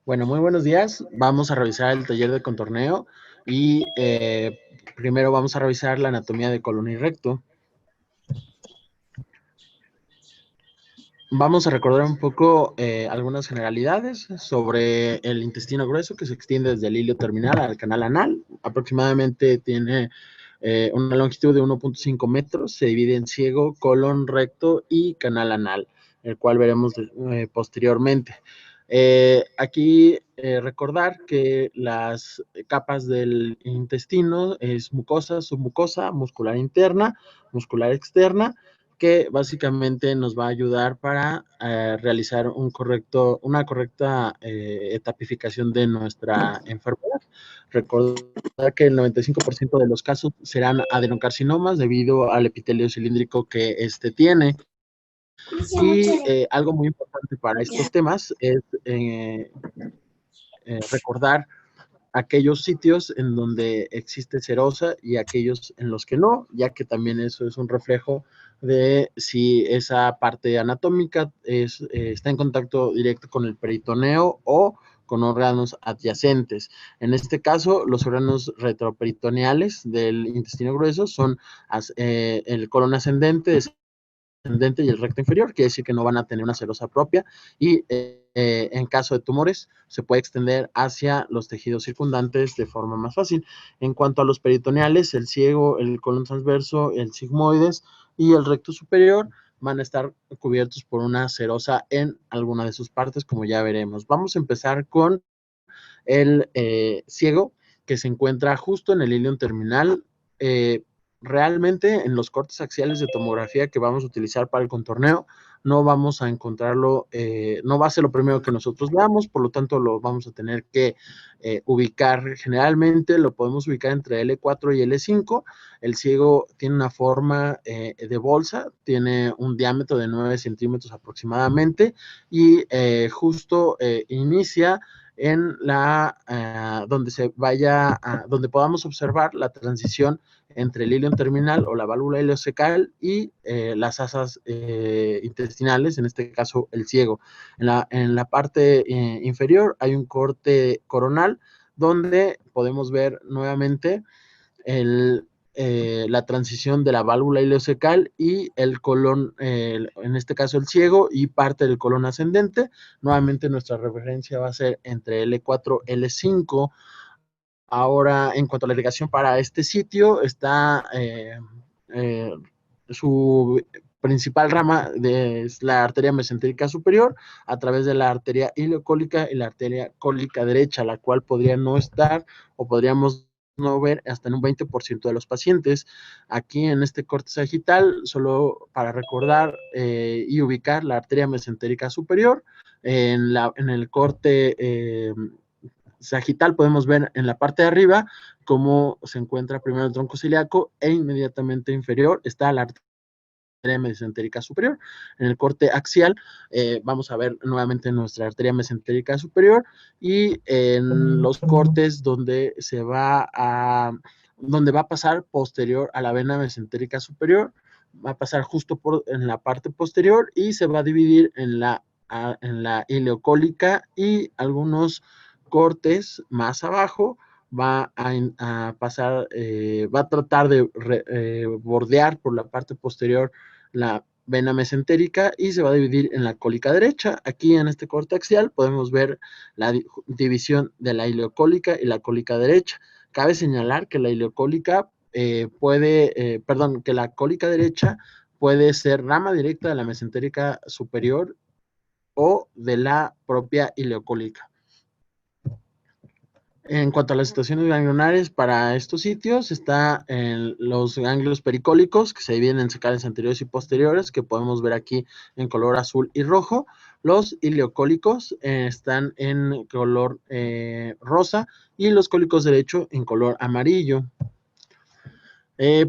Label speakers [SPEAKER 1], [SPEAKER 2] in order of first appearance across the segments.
[SPEAKER 1] Bueno, muy buenos días. Vamos a revisar el taller de contorneo y primero vamos a revisar la anatomía de colon y recto. Vamos a recordar un poco algunas generalidades sobre el intestino grueso que se extiende desde el hilio terminal al canal anal. Aproximadamente tiene una longitud de 1.5 metros. Se divide en ciego, colon, recto y canal anal, el cual veremos posteriormente. Aquí recordar que las capas del intestino es mucosa, submucosa, muscular interna, muscular externa, que básicamente nos va a ayudar para realizar una correcta etapificación de nuestra enfermedad. Recordar que el 95% de los casos serán adenocarcinomas debido al epitelio cilíndrico que este tiene. Y algo muy importante para estos temas es recordar aquellos sitios en donde existe serosa y aquellos en los que no, ya que también eso es un reflejo de si esa parte anatómica está en contacto directo con el peritoneo o con órganos adyacentes. En este caso, los órganos retroperitoneales del intestino grueso son el colon ascendente y el recto inferior, quiere decir que no van a tener una serosa propia y en caso de tumores se puede extender hacia los tejidos circundantes de forma más fácil. En cuanto a los peritoneales, el ciego, el colon transverso, el sigmoides y el recto superior van a estar cubiertos por una serosa en alguna de sus partes, como ya veremos. Vamos a empezar con el ciego, que se encuentra justo en el ilion terminal. Realmente en los cortes axiales de tomografía que vamos a utilizar para el contorneo, no vamos a encontrarlo, no va a ser lo primero que nosotros veamos, por lo tanto lo vamos a tener que ubicar. Generalmente lo podemos ubicar entre L4 y L5. El ciego tiene una forma de bolsa, tiene un diámetro de 9 centímetros aproximadamente y justo inicia en donde podamos observar la transición entre el ilion terminal o la válvula ileocecal y las asas intestinales, en este caso el ciego. En la parte inferior hay un corte coronal donde podemos ver nuevamente la transición de la válvula ileocecal y el colon, en este caso el ciego, y parte del colon ascendente. Nuevamente nuestra referencia va a ser entre L4 y L5. Ahora, en cuanto a la irrigación para este sitio, está su principal rama es la arteria mesentérica superior a través de la arteria ileocólica y la arteria cólica derecha, la cual podría no estar o podríamos no ver hasta en un 20% de los pacientes. Aquí en este corte sagital, solo para recordar y ubicar la arteria mesentérica superior, en el corte sagital podemos ver en la parte de arriba cómo se encuentra primero el tronco ciliaco e inmediatamente inferior está la arteria mesentérica superior. En el corte axial vamos a ver nuevamente nuestra arteria mesentérica superior y en los cortes donde va a pasar posterior a la vena mesentérica superior, va a pasar justo en la parte posterior y se va a dividir en la ileocólica y algunos cortes más abajo a pasar, va a tratar de bordear por la parte posterior la vena mesentérica y se va a dividir en la cólica derecha. Aquí en este corte axial podemos ver la división de la ileocólica y la cólica derecha. Cabe señalar que la ileocólica que la cólica derecha puede ser rama directa de la mesentérica superior o de la propia ileocólica. En cuanto a las situaciones ganglionares para estos sitios, está en los ganglios pericólicos, que se dividen en secales anteriores y posteriores, que podemos ver aquí en color azul y rojo. Los ileocólicos están en color rosa y los cólicos derecho en color amarillo.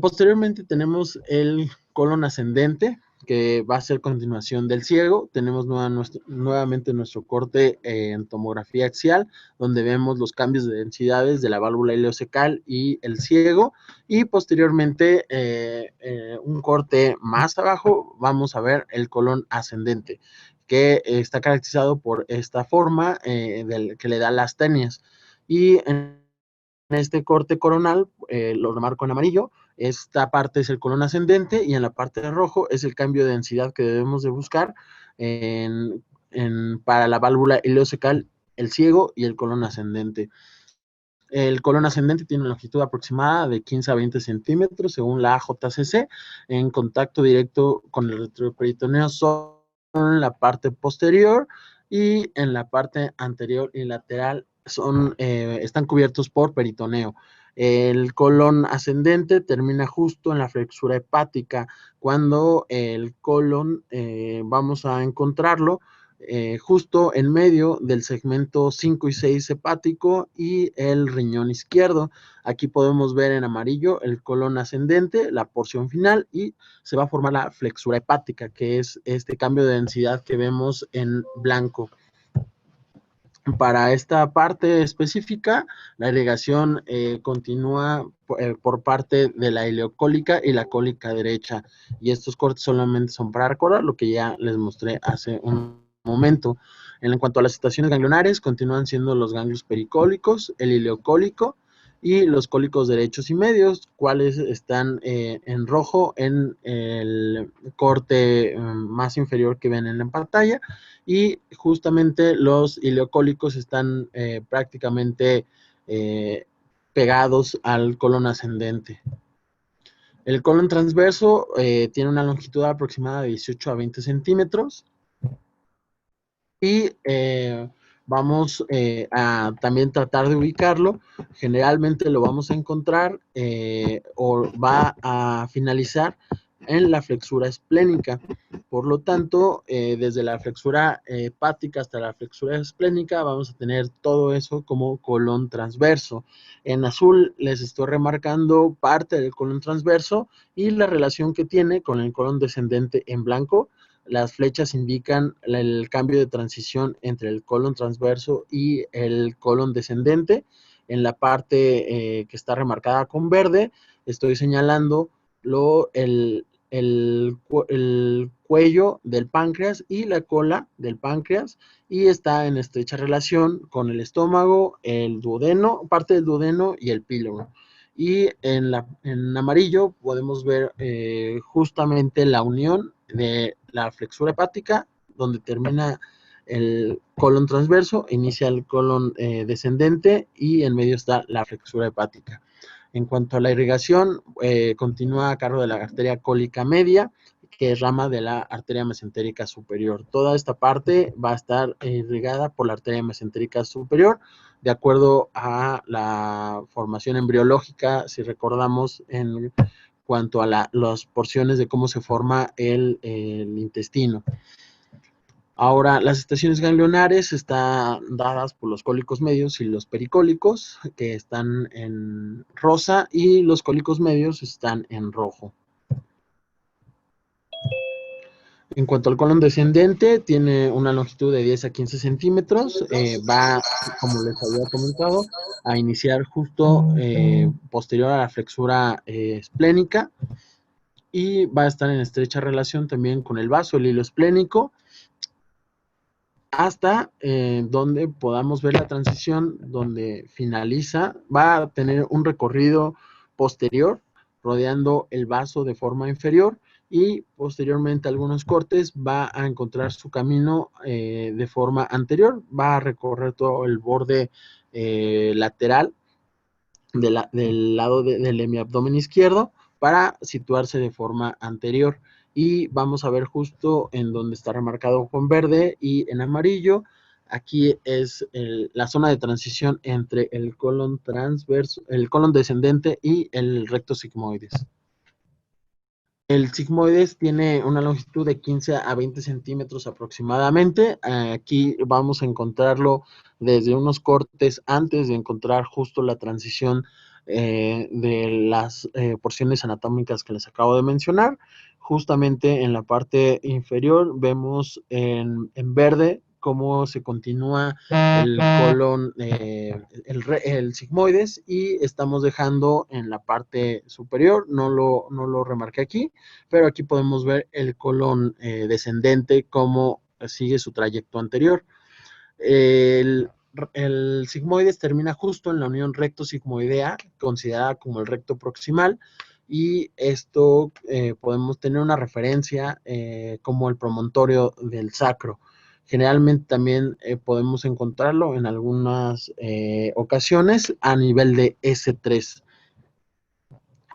[SPEAKER 1] Posteriormente tenemos el colon ascendente, que va a ser continuación del ciego. Tenemos nuevamente nuestro corte en tomografía axial, donde vemos los cambios de densidades de la válvula ileocecal y el ciego. Y posteriormente, un corte más abajo, vamos a ver el colon ascendente, que está caracterizado por esta forma que le da las tenias. Y en este corte coronal, lo remarco en amarillo, esta parte es el colon ascendente y en la parte de rojo es el cambio de densidad que debemos de buscar para la válvula ileocecal, el ciego y el colon ascendente. El colon ascendente tiene una longitud aproximada de 15 a 20 centímetros según la AJCC, en contacto directo con el retroperitoneo son la parte posterior y en la parte anterior y lateral están cubiertos por peritoneo. El colon ascendente termina justo en la flexura hepática. Cuando el colon vamos a encontrarlo justo en medio del segmento 5 y 6 hepático y el riñón izquierdo. Aquí podemos ver en amarillo el colon ascendente, la porción final, y se va a formar la flexura hepática, que es este cambio de densidad que vemos en blanco. Para esta parte específica, la irrigación continúa por parte de la ileocólica y la cólica derecha. Y estos cortes solamente son para recordar lo que ya les mostré hace un momento. En cuanto a las estaciones ganglionares, continúan siendo los ganglios pericólicos, el ileocólico y los cólicos derechos y medios, cuales están en rojo en el corte más inferior que ven en la pantalla, y justamente los ileocólicos están prácticamente pegados al colon ascendente. El colon transverso tiene una longitud aproximada de 18 a 20 centímetros y vamos a también tratar de ubicarlo. Generalmente lo vamos a encontrar o va a finalizar en la flexura esplénica. Por lo tanto, desde la flexura hepática hasta la flexura esplénica vamos a tener todo eso como colon transverso. En azul les estoy remarcando parte del colon transverso y la relación que tiene con el colon descendente en blanco. Las flechas indican el cambio de transición entre el colon transverso y el colon descendente. En la parte que está remarcada con verde, estoy señalando el cuello del páncreas y la cola del páncreas, y está en estrecha relación con el estómago, el duodeno, parte del duodeno y el píloro. Y en amarillo podemos ver justamente la unión de la flexura hepática, donde termina el colon transverso, inicia el colon descendente y en medio está la flexura hepática. En cuanto a la irrigación, continúa a cargo de la arteria cólica media, que es rama de la arteria mesentérica superior. Toda esta parte va a estar irrigada por la arteria mesentérica superior, de acuerdo a la formación embriológica, si recordamos, en cuanto a las porciones de cómo se forma el intestino. Ahora, las estaciones ganglionares están dadas por los cólicos medios y los pericólicos, que están en rosa, y los cólicos medios están en rojo. En cuanto al colon descendente, tiene una longitud de 10 a 15 centímetros. Va, como les había comentado, a iniciar justo posterior a la flexura esplénica, y va a estar en estrecha relación también con el vaso, el hilo esplénico, hasta donde podamos ver la transición, donde finaliza. Va a tener un recorrido posterior rodeando el vaso de forma inferior, y posteriormente algunos cortes va a encontrar su camino de forma anterior. Va a recorrer todo el borde lateral del lado del hemiabdomen izquierdo para situarse de forma anterior. Y vamos a ver justo en donde está remarcado con verde y en amarillo. Aquí es la zona de transición entre el colon transverso, el colon descendente y el recto sigmoides. El sigmoides tiene una longitud de 15 a 20 centímetros aproximadamente. Aquí vamos a encontrarlo desde unos cortes antes de encontrar justo la transición de las porciones anatómicas que les acabo de mencionar. Justamente en la parte inferior vemos en verde cómo se continúa el colon, el sigmoides, y estamos dejando en la parte superior, no lo remarqué aquí, pero aquí podemos ver el colon descendente, cómo sigue su trayecto anterior. El, el sigmoides termina justo en la unión recto-sigmoidea, considerada como el recto proximal, y esto podemos tener una referencia como el promontorio del sacro. Generalmente también podemos encontrarlo en algunas ocasiones a nivel de S3.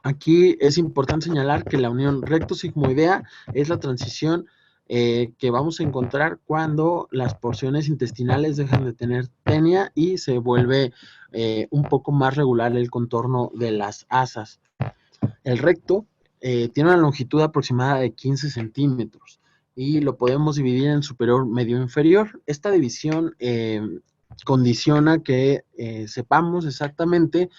[SPEAKER 1] Aquí es importante señalar que la unión recto-sigmoidea es la transición que vamos a encontrar cuando las porciones intestinales dejan de tener tenia y se vuelve un poco más regular el contorno de las asas. El recto tiene una longitud aproximada de 15 centímetros y lo podemos dividir en superior, medio, inferior. Esta división condiciona que sepamos exactamente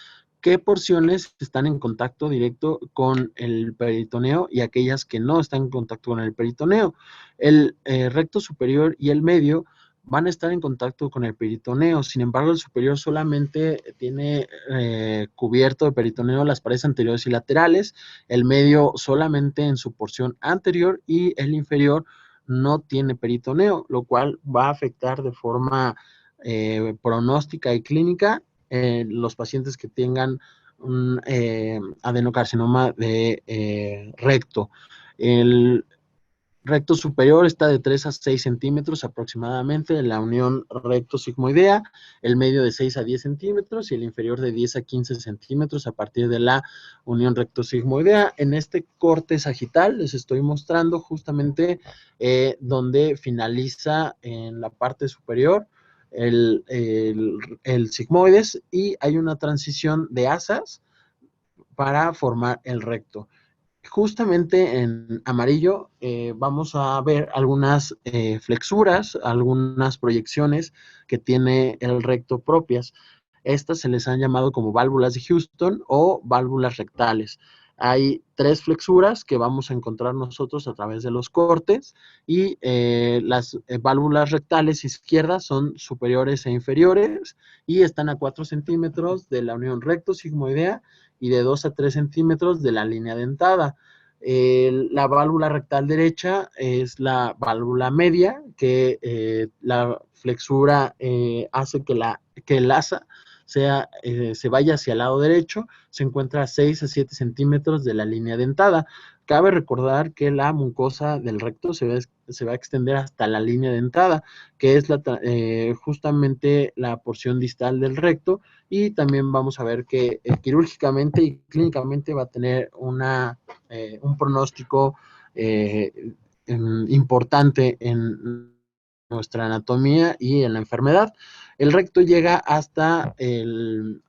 [SPEAKER 1] qué porciones están en contacto directo con el peritoneo y aquellas que no están en contacto con el peritoneo. El recto superior y el medio van a estar en contacto con el peritoneo. Sin embargo, el superior solamente tiene cubierto de peritoneo las paredes anteriores y laterales, el medio solamente en su porción anterior y el inferior no tiene peritoneo, lo cual va a afectar de forma pronóstica y clínica los pacientes que tengan un adenocarcinoma de recto. El recto superior está de 3 a 6 centímetros aproximadamente, la unión recto-sigmoidea, el medio de 6 a 10 centímetros y el inferior de 10 a 15 centímetros a partir de la unión recto-sigmoidea. En este corte sagital les estoy mostrando justamente donde finaliza en la parte superior el sigmoides y hay una transición de asas para formar el recto. Justamente en amarillo vamos a ver algunas flexuras, algunas proyecciones que tiene el recto propias. Estas se les han llamado como válvulas de Houston o válvulas rectales. Hay 3 flexuras que vamos a encontrar nosotros a través de los cortes y las válvulas rectales izquierdas son superiores e inferiores y están a 4 centímetros de la unión recto-sigmoidea y de 2 a 3 centímetros de la línea dentada. La válvula rectal derecha es la válvula media, que la flexura hace que el asa se vaya hacia el lado derecho, se encuentra a 6 a 7 centímetros de la línea dentada. Cabe recordar que la mucosa del recto se va a extender hasta la línea dentada, que es justamente la porción distal del recto, y también vamos a ver que quirúrgicamente y clínicamente va a tener un pronóstico importante en nuestra anatomía y en la enfermedad. El recto llega hasta el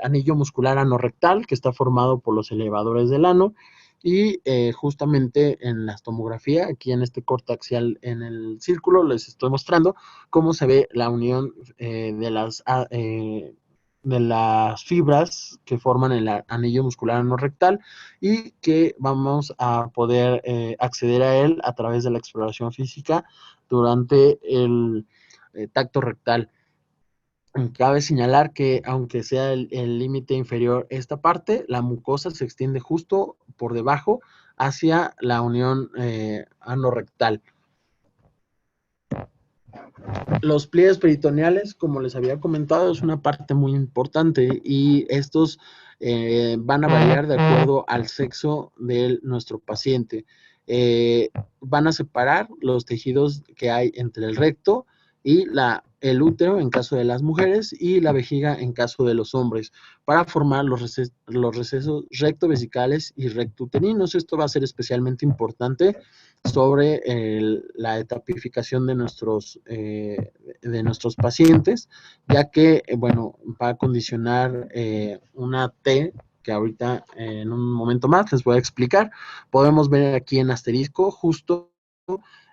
[SPEAKER 1] anillo muscular anorrectal, que está formado por los elevadores del ano, y justamente en la tomografía, aquí en este corte axial en el círculo, les estoy mostrando cómo se ve la unión de las fibras que forman el anillo muscular anorrectal y que vamos a poder acceder a él a través de la exploración física durante el tacto rectal. Cabe señalar que aunque sea el límite inferior esta parte, la mucosa se extiende justo por debajo hacia la unión anorrectal. Los pliegues peritoneales, como les había comentado, es una parte muy importante y estos van a variar de acuerdo al sexo de nuestro paciente. Van a separar los tejidos que hay entre el recto y el útero en caso de las mujeres y la vejiga en caso de los hombres para formar los recesos rectovesicales y rectouterinos. Esto va a ser especialmente importante sobre la etapificación de nuestros pacientes, ya que, bueno, va a condicionar una T que ahorita en un momento más les voy a explicar. Podemos ver aquí en asterisco justo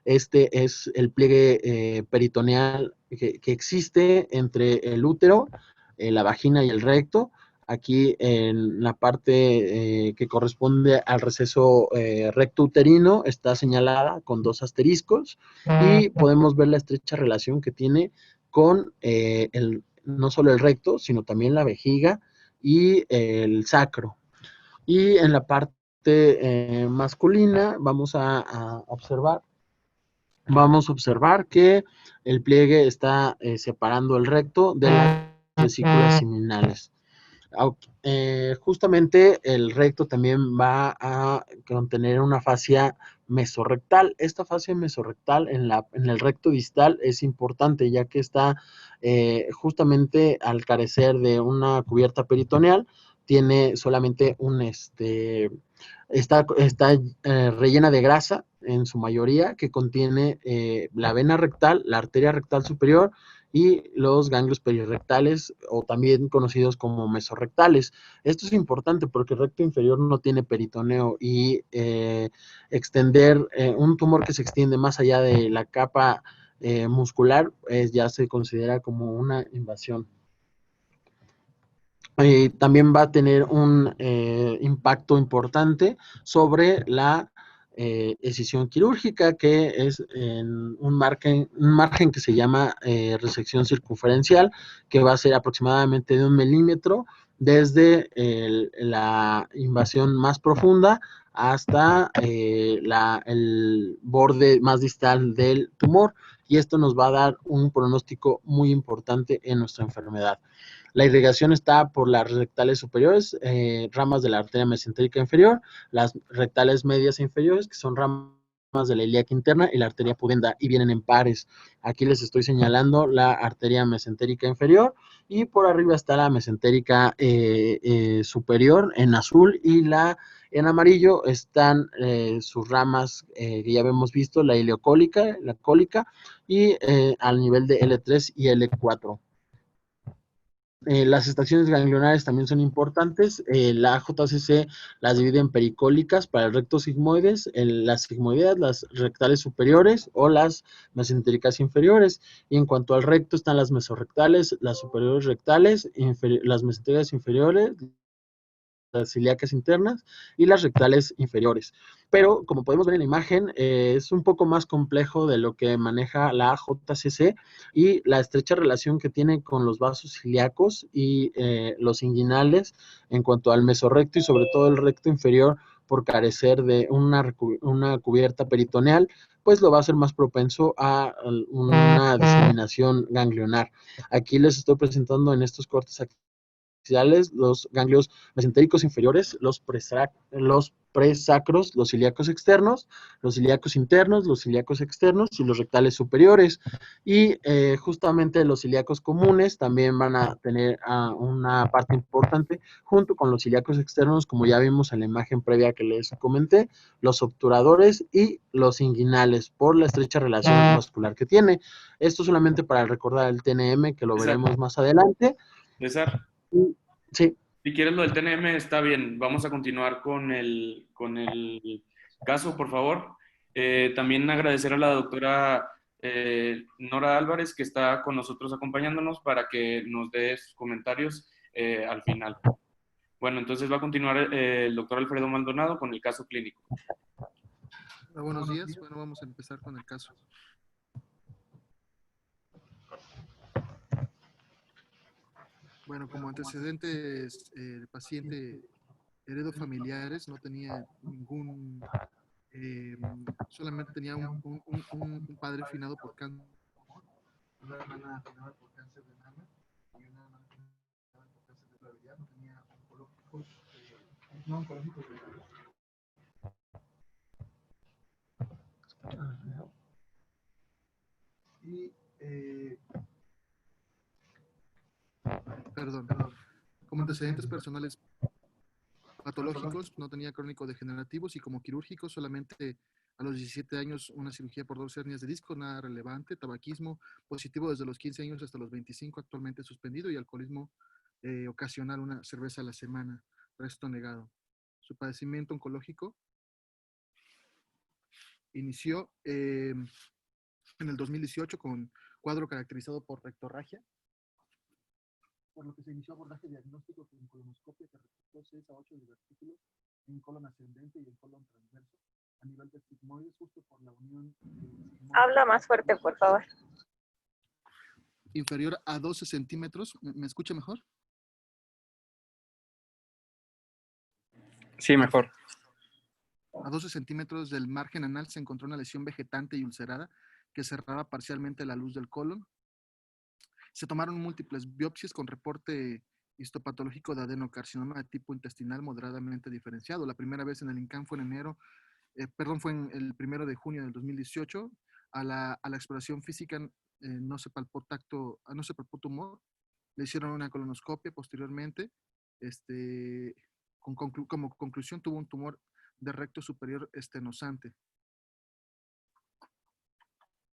[SPEAKER 1] este es el pliegue peritoneal que existe entre el útero, la vagina y el recto. Aquí en la parte que corresponde al receso recto uterino está señalada con 2 asteriscos y podemos ver la estrecha relación que tiene con no solo el recto, sino también la vejiga y el sacro. Y en la parte masculina vamos a observar vamos a observar que el pliegue está separando el recto de las vesículas seminales. Justamente el recto también va a contener una fascia mesorrectal. Esta fascia mesorrectal en el recto distal es importante, ya que está justamente al carecer de una cubierta peritoneal, tiene solamente está rellena de grasa en su mayoría, que contiene la vena rectal, la arteria rectal superior y los ganglios perirectales, o también conocidos como mesorrectales. Esto es importante porque el recto inferior no tiene peritoneo, y extender un tumor que se extiende más allá de la capa muscular ya se considera como una invasión. También va a tener un impacto importante sobre la escisión quirúrgica, que es en un margen que se llama resección circunferencial, que va a ser aproximadamente de 1 milímetro desde la invasión más profunda hasta el borde más distal del tumor, y esto nos va a dar un pronóstico muy importante en nuestra enfermedad. La irrigación está por las rectales superiores, ramas de la arteria mesentérica inferior, las rectales medias e inferiores, que son ramas de la ilíaca interna, y la arteria pudenda, y vienen en pares. Aquí les estoy señalando la arteria mesentérica inferior, y por arriba está la mesentérica superior en azul, y en amarillo están sus ramas que ya habíamos visto, la ileocólica, la cólica, y al nivel de L3 y L4. Las estaciones ganglionares también son importantes. La JCC las divide en pericólicas para el recto sigmoides, las sigmoideas, las rectales superiores o las mesentéricas inferiores. Y en cuanto al recto están las mesorrectales, las superiores rectales, las mesentéricas inferiores, las ilíacas internas y las rectales inferiores. Pero como podemos ver en la imagen, es un poco más complejo de lo que maneja la JCC, y la estrecha relación que tiene con los vasos ilíacos y los inguinales en cuanto al mesorrecto, y sobre todo el recto inferior, por carecer de una cubierta peritoneal, pues lo va a hacer más propenso a una diseminación ganglionar. Aquí les estoy presentando en estos cortes los ganglios mesentéricos inferiores, los presacros, los ilíacos externos, los ilíacos internos, los ilíacos externos y los rectales superiores. Y justamente los ilíacos comunes también van a tener una parte importante, junto con los ilíacos externos, como ya vimos en la imagen previa que les comenté, los obturadores y los inguinales, por la estrecha relación vascular que tiene. Esto solamente para recordar el TNM, que lo veremos más adelante.
[SPEAKER 2] César,
[SPEAKER 1] Sí.
[SPEAKER 2] si quieres lo del TNM, está bien. Vamos a continuar con el caso, por favor. También agradecer a la doctora Nora Álvarez, que está con nosotros acompañándonos para que nos dé sus comentarios al final. Bueno, entonces va a continuar el doctor Alfredo Maldonado con el caso clínico.
[SPEAKER 3] Hola, buenos días. Bueno, vamos a empezar con el caso. Bueno, como antecedentes, el paciente heredó familiares, no tenía ningún, solamente tenía un padre finado por cáncer, una hermana finada por cáncer de mama y una hermana finada por cáncer de gravidad, no tenía oncológicos, no oncológicos de gravedad. Y, perdón, como antecedentes personales patológicos, no tenía crónico-degenerativos, y como quirúrgicos solamente a los 17 años una cirugía por 2 hernias de disco, nada relevante, tabaquismo positivo desde los 15 años hasta los 25, actualmente suspendido, y alcoholismo ocasional, una cerveza a la semana, resto negado. Su padecimiento oncológico inició en el 2018 con cuadro caracterizado por rectorragia, por lo que se inició abordaje diagnóstico con colonoscopia que registró 6 a 8 divertículos en colon ascendente y en colon transverso a nivel de sigmoides, justo por la unión
[SPEAKER 4] Habla más fuerte, por favor.
[SPEAKER 3] inferior a 12 centímetros. ¿Me escucha mejor?
[SPEAKER 5] Sí, mejor.
[SPEAKER 3] A 12 centímetros del margen anal se encontró una lesión vegetante y ulcerada que cerraba parcialmente la luz del colon. Se tomaron múltiples biopsias con reporte histopatológico de adenocarcinoma de tipo intestinal moderadamente diferenciado. La primera vez en el INCAN fue en fue en el 1 de junio del 2018. A la exploración física no se palpó tumor. Le hicieron una colonoscopia posteriormente. Como conclusión tuvo un tumor de recto superior estenosante.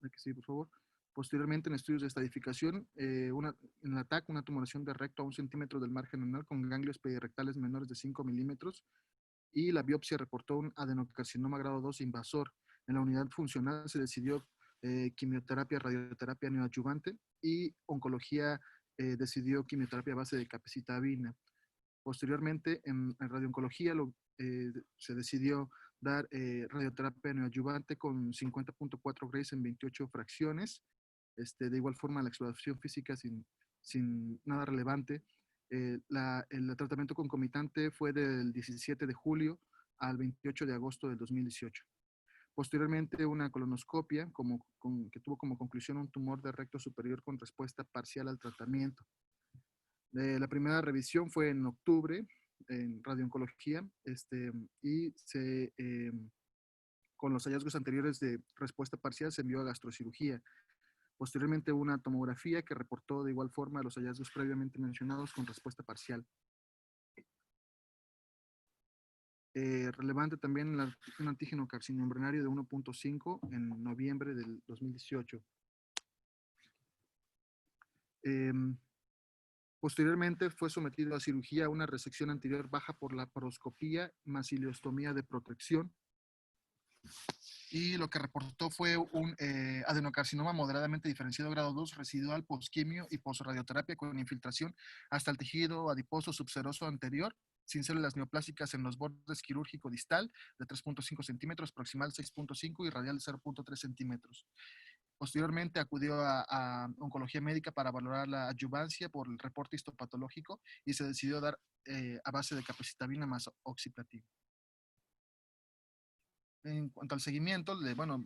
[SPEAKER 3] Aquí sí, por favor. Posteriormente, en estudios de estadificación, en la TAC, una tumoración de recto a 1 centímetro del margen anal con ganglios perirectales menores de 5 milímetros, y la biopsia reportó un adenocarcinoma grado 2 invasor. En la unidad funcional se decidió quimioterapia, radioterapia neoadyuvante, y oncología decidió quimioterapia a base de capecitabina. Posteriormente, en radiooncología se decidió dar radioterapia neoadyuvante con 50.4 grays en 28 fracciones. De igual forma, la exploración física sin nada relevante. El tratamiento concomitante fue del 17 de julio al 28 de agosto del 2018. Posteriormente, una colonoscopia que tuvo como conclusión un tumor de recto superior con respuesta parcial al tratamiento. La primera revisión fue en octubre en radiooncología, y con los hallazgos anteriores de respuesta parcial se envió a gastrocirugía. Posteriormente, una tomografía que reportó de igual forma los hallazgos previamente mencionados con respuesta parcial. Relevante también un antígeno carcinomembranario de 1.5 en noviembre del 2018. Posteriormente fue sometido a cirugía, una resección anterior baja por laparoscopía más ileostomía de protección. Y lo que reportó fue un adenocarcinoma moderadamente diferenciado grado 2 residual posquimio y posradioterapia con infiltración hasta el tejido adiposo subseroso anterior, sin células neoplásicas en los bordes quirúrgico distal de 3.5 centímetros, proximal 6.5 y radial de 0.3 centímetros. Posteriormente acudió a oncología médica para valorar la adyuvancia por el reporte histopatológico y se decidió dar a base de capecitabina más oxiplatino. En cuanto al seguimiento,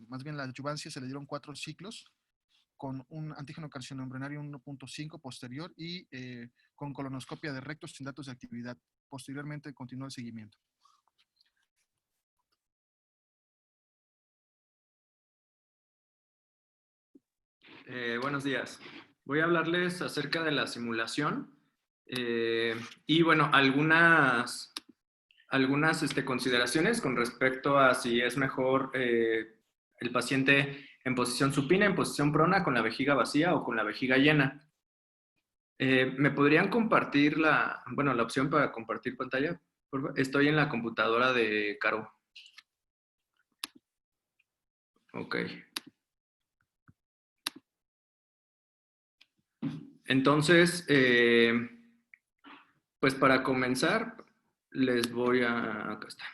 [SPEAKER 3] más bien la adyuvancia, se le dieron 4 ciclos con un antígeno carcinomembranario 1.5 posterior y con colonoscopia de recto sin datos de actividad. Posteriormente continuó el seguimiento.
[SPEAKER 5] Buenos días. Voy a hablarles acerca de la simulación y bueno, algunas consideraciones con respecto a si es mejor el paciente en posición supina, en posición prona, con la vejiga vacía o con la vejiga llena. ¿Me podrían compartir la opción para compartir pantalla? Por favor? Estoy en la computadora de Caro. Ok. Entonces, pues para comenzar, les voy a... Acá está.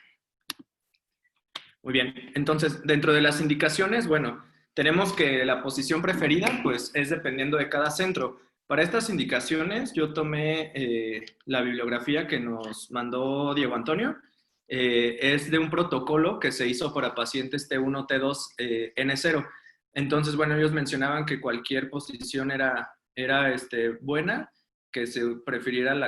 [SPEAKER 5] Muy bien. Entonces, dentro de las indicaciones, bueno, tenemos que la posición preferida, pues, es dependiendo de cada centro. Para estas indicaciones, yo tomé la bibliografía que nos mandó Diego Antonio. Es de un protocolo que se hizo para pacientes T1, T2, N0. Entonces, bueno, ellos mencionaban que cualquier posición era buena, que se prefiriera en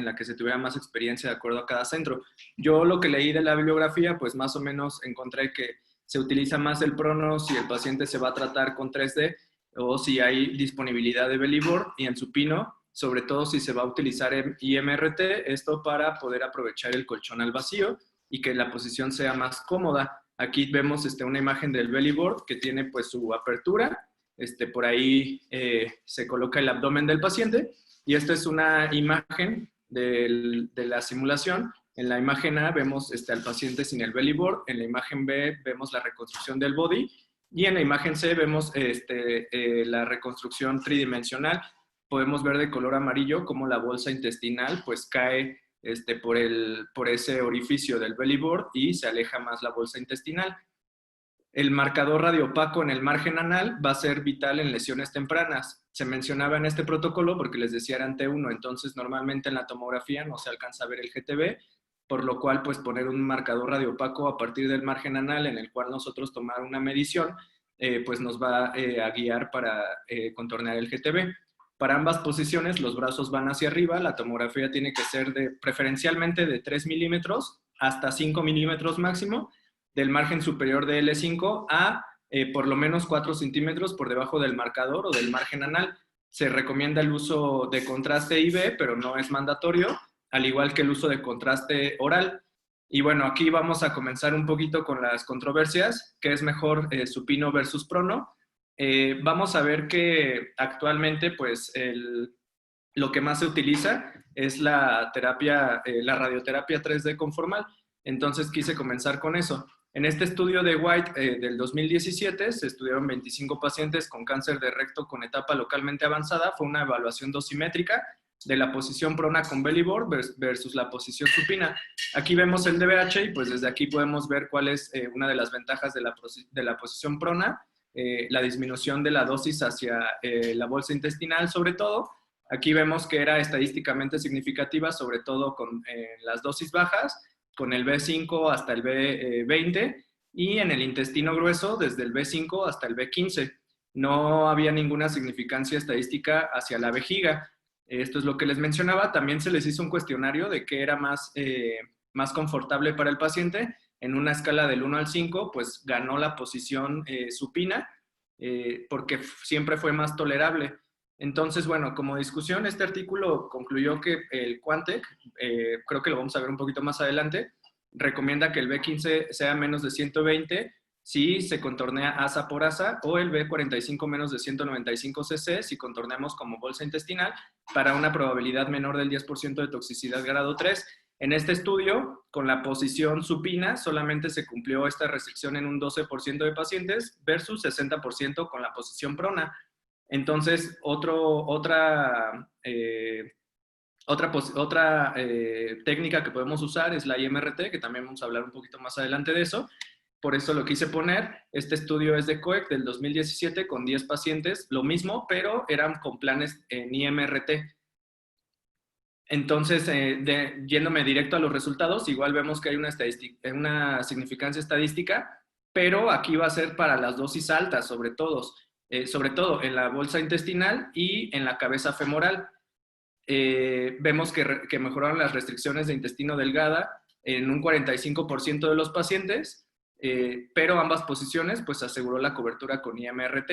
[SPEAKER 5] la que se tuviera más experiencia de acuerdo a cada centro. Yo lo que leí de la bibliografía, pues más o menos encontré que se utiliza más el prono si el paciente se va a tratar con 3D o si hay disponibilidad de belly board, y en supino, sobre todo si se va a utilizar IMRT, esto para poder aprovechar el colchón al vacío y que la posición sea más cómoda. Aquí vemos una imagen del belly board que tiene pues su apertura. Por ahí se coloca el abdomen del paciente, y esta es una imagen de la simulación. En la imagen A vemos al paciente sin el belly board, en la imagen B vemos la reconstrucción del body, y en la imagen C vemos la reconstrucción tridimensional. Podemos ver de color amarillo cómo la bolsa intestinal pues cae por ese orificio del belly board y se aleja más la bolsa intestinal. El marcador radiopaco en el margen anal va a ser vital en lesiones tempranas. Se mencionaba en este protocolo porque les decía eran T1, entonces normalmente en la tomografía no se alcanza a ver el GTB, por lo cual pues poner un marcador radiopaco a partir del margen anal en el cual nosotros tomar una medición, pues nos va a guiar para contornear el GTB. Para ambas posiciones los brazos van hacia arriba, la tomografía tiene que ser preferencialmente de 3 milímetros hasta 5 milímetros máximo, del margen superior de L5 a por lo menos 4 centímetros por debajo del marcador o del margen anal. Se recomienda el uso de contraste IV, pero no es mandatorio, al igual que el uso de contraste oral. Y bueno, aquí vamos a comenzar un poquito con las controversias, ¿qué es mejor supino versus prono? Vamos a ver que actualmente pues lo que más se utiliza es la radioterapia 3D conformal. Entonces quise comenzar con eso. En este estudio de White del 2017 se estudiaron 25 pacientes con cáncer de recto con etapa localmente avanzada. Fue una evaluación dosimétrica de la posición prona con belly board versus la posición supina. Aquí vemos el DBH y pues desde aquí podemos ver cuál es una de las ventajas de la posición prona, la disminución de la dosis hacia la bolsa intestinal sobre todo. Aquí vemos que era estadísticamente significativa, sobre todo con las dosis bajas, con el B5 hasta el B20 y en el intestino grueso desde el B5 hasta el B15. No había ninguna significancia estadística hacia la vejiga. Esto es lo que les mencionaba. También se les hizo un cuestionario de qué era más confortable para el paciente. En una escala del 1 al 5, pues ganó la posición supina porque siempre fue más tolerable. Entonces, bueno, como discusión, este artículo concluyó que el Quantec, creo que lo vamos a ver un poquito más adelante, recomienda que el B15 sea menos de 120 si se contornea asa por asa, o el B45 menos de 195 cc si contorneamos como bolsa intestinal, para una probabilidad menor del 10% de toxicidad grado 3. En este estudio, con la posición supina, solamente se cumplió esta restricción en un 12% de pacientes versus 60% con la posición prona. Entonces, otra técnica que podemos usar es la IMRT, que también vamos a hablar un poquito más adelante de eso. Por eso lo quise poner. Este estudio es de COEC del 2017 con 10 pacientes, lo mismo, pero eran con planes en IMRT. Entonces, yéndome directo a los resultados, igual vemos que hay una significancia estadística, pero aquí va a ser para las dosis altas, sobre todo en la bolsa intestinal y en la cabeza femoral. Vemos que mejoraron las restricciones de intestino delgada en un 45% de los pacientes, pero ambas posiciones pues aseguró la cobertura con IMRT.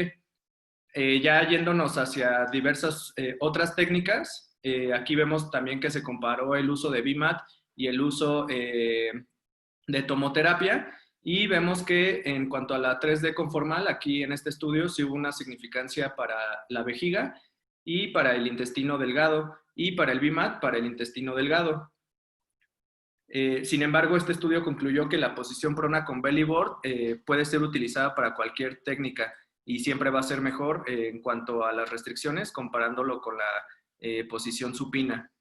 [SPEAKER 5] Ya yéndonos hacia diversas otras técnicas, aquí vemos también que se comparó el uso de BMAT y el uso de tomoterapia, y vemos que en cuanto a la 3D conformal, aquí en este estudio sí hubo una significancia para la vejiga y para el intestino delgado, y para el BMAT para el intestino delgado. Sin embargo, este estudio concluyó que la posición prona con belly board puede ser utilizada para cualquier técnica y siempre va a ser mejor en cuanto a las restricciones comparándolo con la posición supina.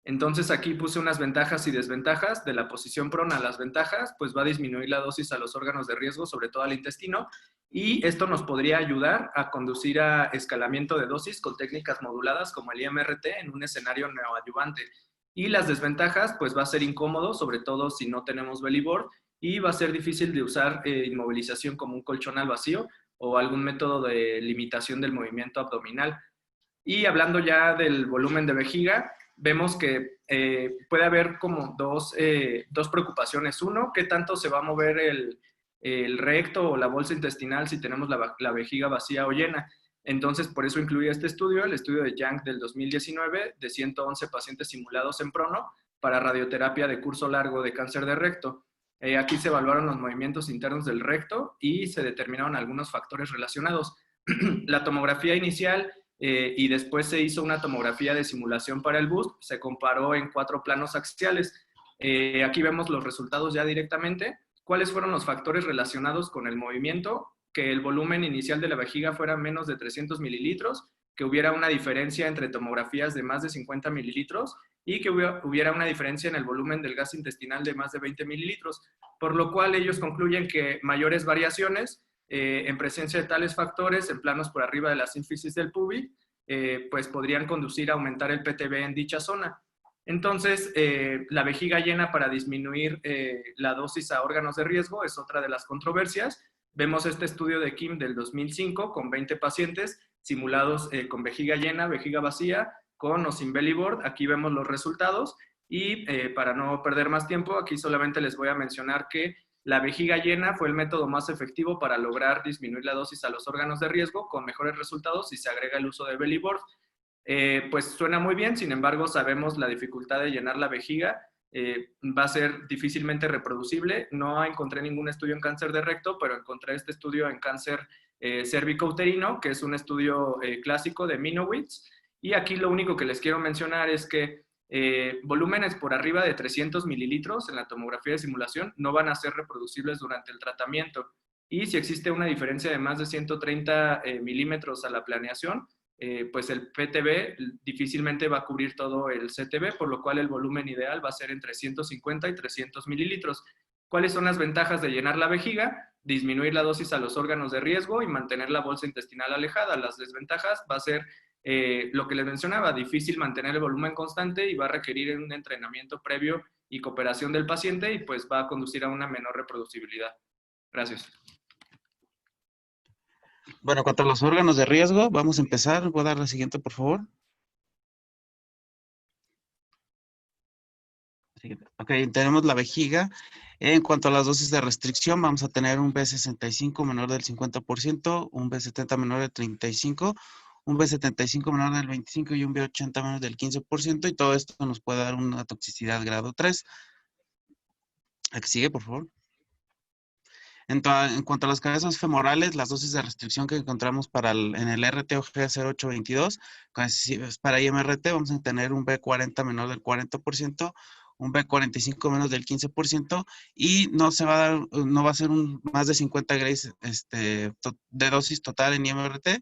[SPEAKER 5] Entonces aquí puse unas ventajas y desventajas de la posición prona. Las ventajas, pues va a disminuir la dosis a los órganos de riesgo, sobre todo al intestino, y esto nos podría ayudar a conducir a escalamiento de dosis con técnicas moduladas como el IMRT en un escenario neoadyuvante. Y las desventajas, pues va a ser incómodo, sobre todo si no tenemos belly board, y va a ser difícil de usar inmovilización como un colchón al vacío o algún método de limitación del movimiento abdominal. Y hablando ya del volumen de vejiga, vemos que puede haber como dos preocupaciones. Uno, ¿qué tanto se va a mover el recto o la bolsa intestinal si tenemos la vejiga vacía o llena? Entonces, por eso incluí este estudio, el estudio de Yang del 2019, de 111 pacientes simulados en prono para radioterapia de curso largo de cáncer de recto. Aquí se evaluaron los movimientos internos del recto y se determinaron algunos factores relacionados. La tomografía inicial y después se hizo una tomografía de simulación para el boost, se comparó en 4 planos axiales. Aquí vemos los resultados ya directamente. ¿Cuáles fueron los factores relacionados con el movimiento? Que el volumen inicial de la vejiga fuera menos de 300 mililitros, que hubiera una diferencia entre tomografías de más de 50 mililitros y que hubiera una diferencia en el volumen del gas intestinal de más de 20 mililitros, por lo cual ellos concluyen que mayores variaciones en presencia de tales factores en planos por arriba de la sínfisis del pubis, pues podrían conducir a aumentar el PTB en dicha zona. Entonces, la vejiga llena para disminuir la dosis a órganos de riesgo es otra de las controversias. Vemos este estudio de Kim del 2005 con 20 pacientes simulados con vejiga llena, vejiga vacía, con o sin belly board. Aquí vemos los resultados y para no perder más tiempo, aquí solamente les voy a mencionar que la vejiga llena fue el método más efectivo para lograr disminuir la dosis a los órganos de riesgo con mejores resultados si se agrega el uso de belly board. Pues suena muy bien, sin embargo sabemos la dificultad de llenar la vejiga, va a ser difícilmente reproducible. No encontré ningún estudio en cáncer de recto, pero encontré este estudio en cáncer cérvico-uterino, que es un estudio clásico de Minowitz, y aquí lo único que les quiero mencionar es que volúmenes por arriba de 300 mililitros en la tomografía de simulación no van a ser reproducibles durante el tratamiento, y si existe una diferencia de más de 130 milímetros a la planeación, pues el PTB difícilmente va a cubrir todo el CTB, por lo cual el volumen ideal va a ser entre 150 y 300 mililitros. ¿Cuáles son las ventajas de llenar la vejiga? Disminuir la dosis a los órganos de riesgo y mantener la bolsa intestinal alejada. Las desventajas va a ser lo que les mencionaba, difícil mantener el volumen constante y va a requerir un entrenamiento previo y cooperación del paciente, y pues va a conducir a una menor reproducibilidad. Gracias.
[SPEAKER 6] Bueno, cuanto a los órganos de riesgo, vamos a empezar. Voy a dar la siguiente, por favor. Ok, tenemos la vejiga. En cuanto a las dosis de restricción, vamos a tener un B65 menor del 50%, un B70 menor del 35%, un B75 menor del 25% y un B80 menor del 15%, y todo esto nos puede dar una toxicidad grado 3. ¿A que sigue, por favor? En cuanto a las cabezas femorales, las dosis de restricción que encontramos en el RTOG 0822, para IMRT vamos a tener un B40 menor del 40%, un B45 menos del 15%, y no va a ser más de 50 grays de dosis total en IMRT,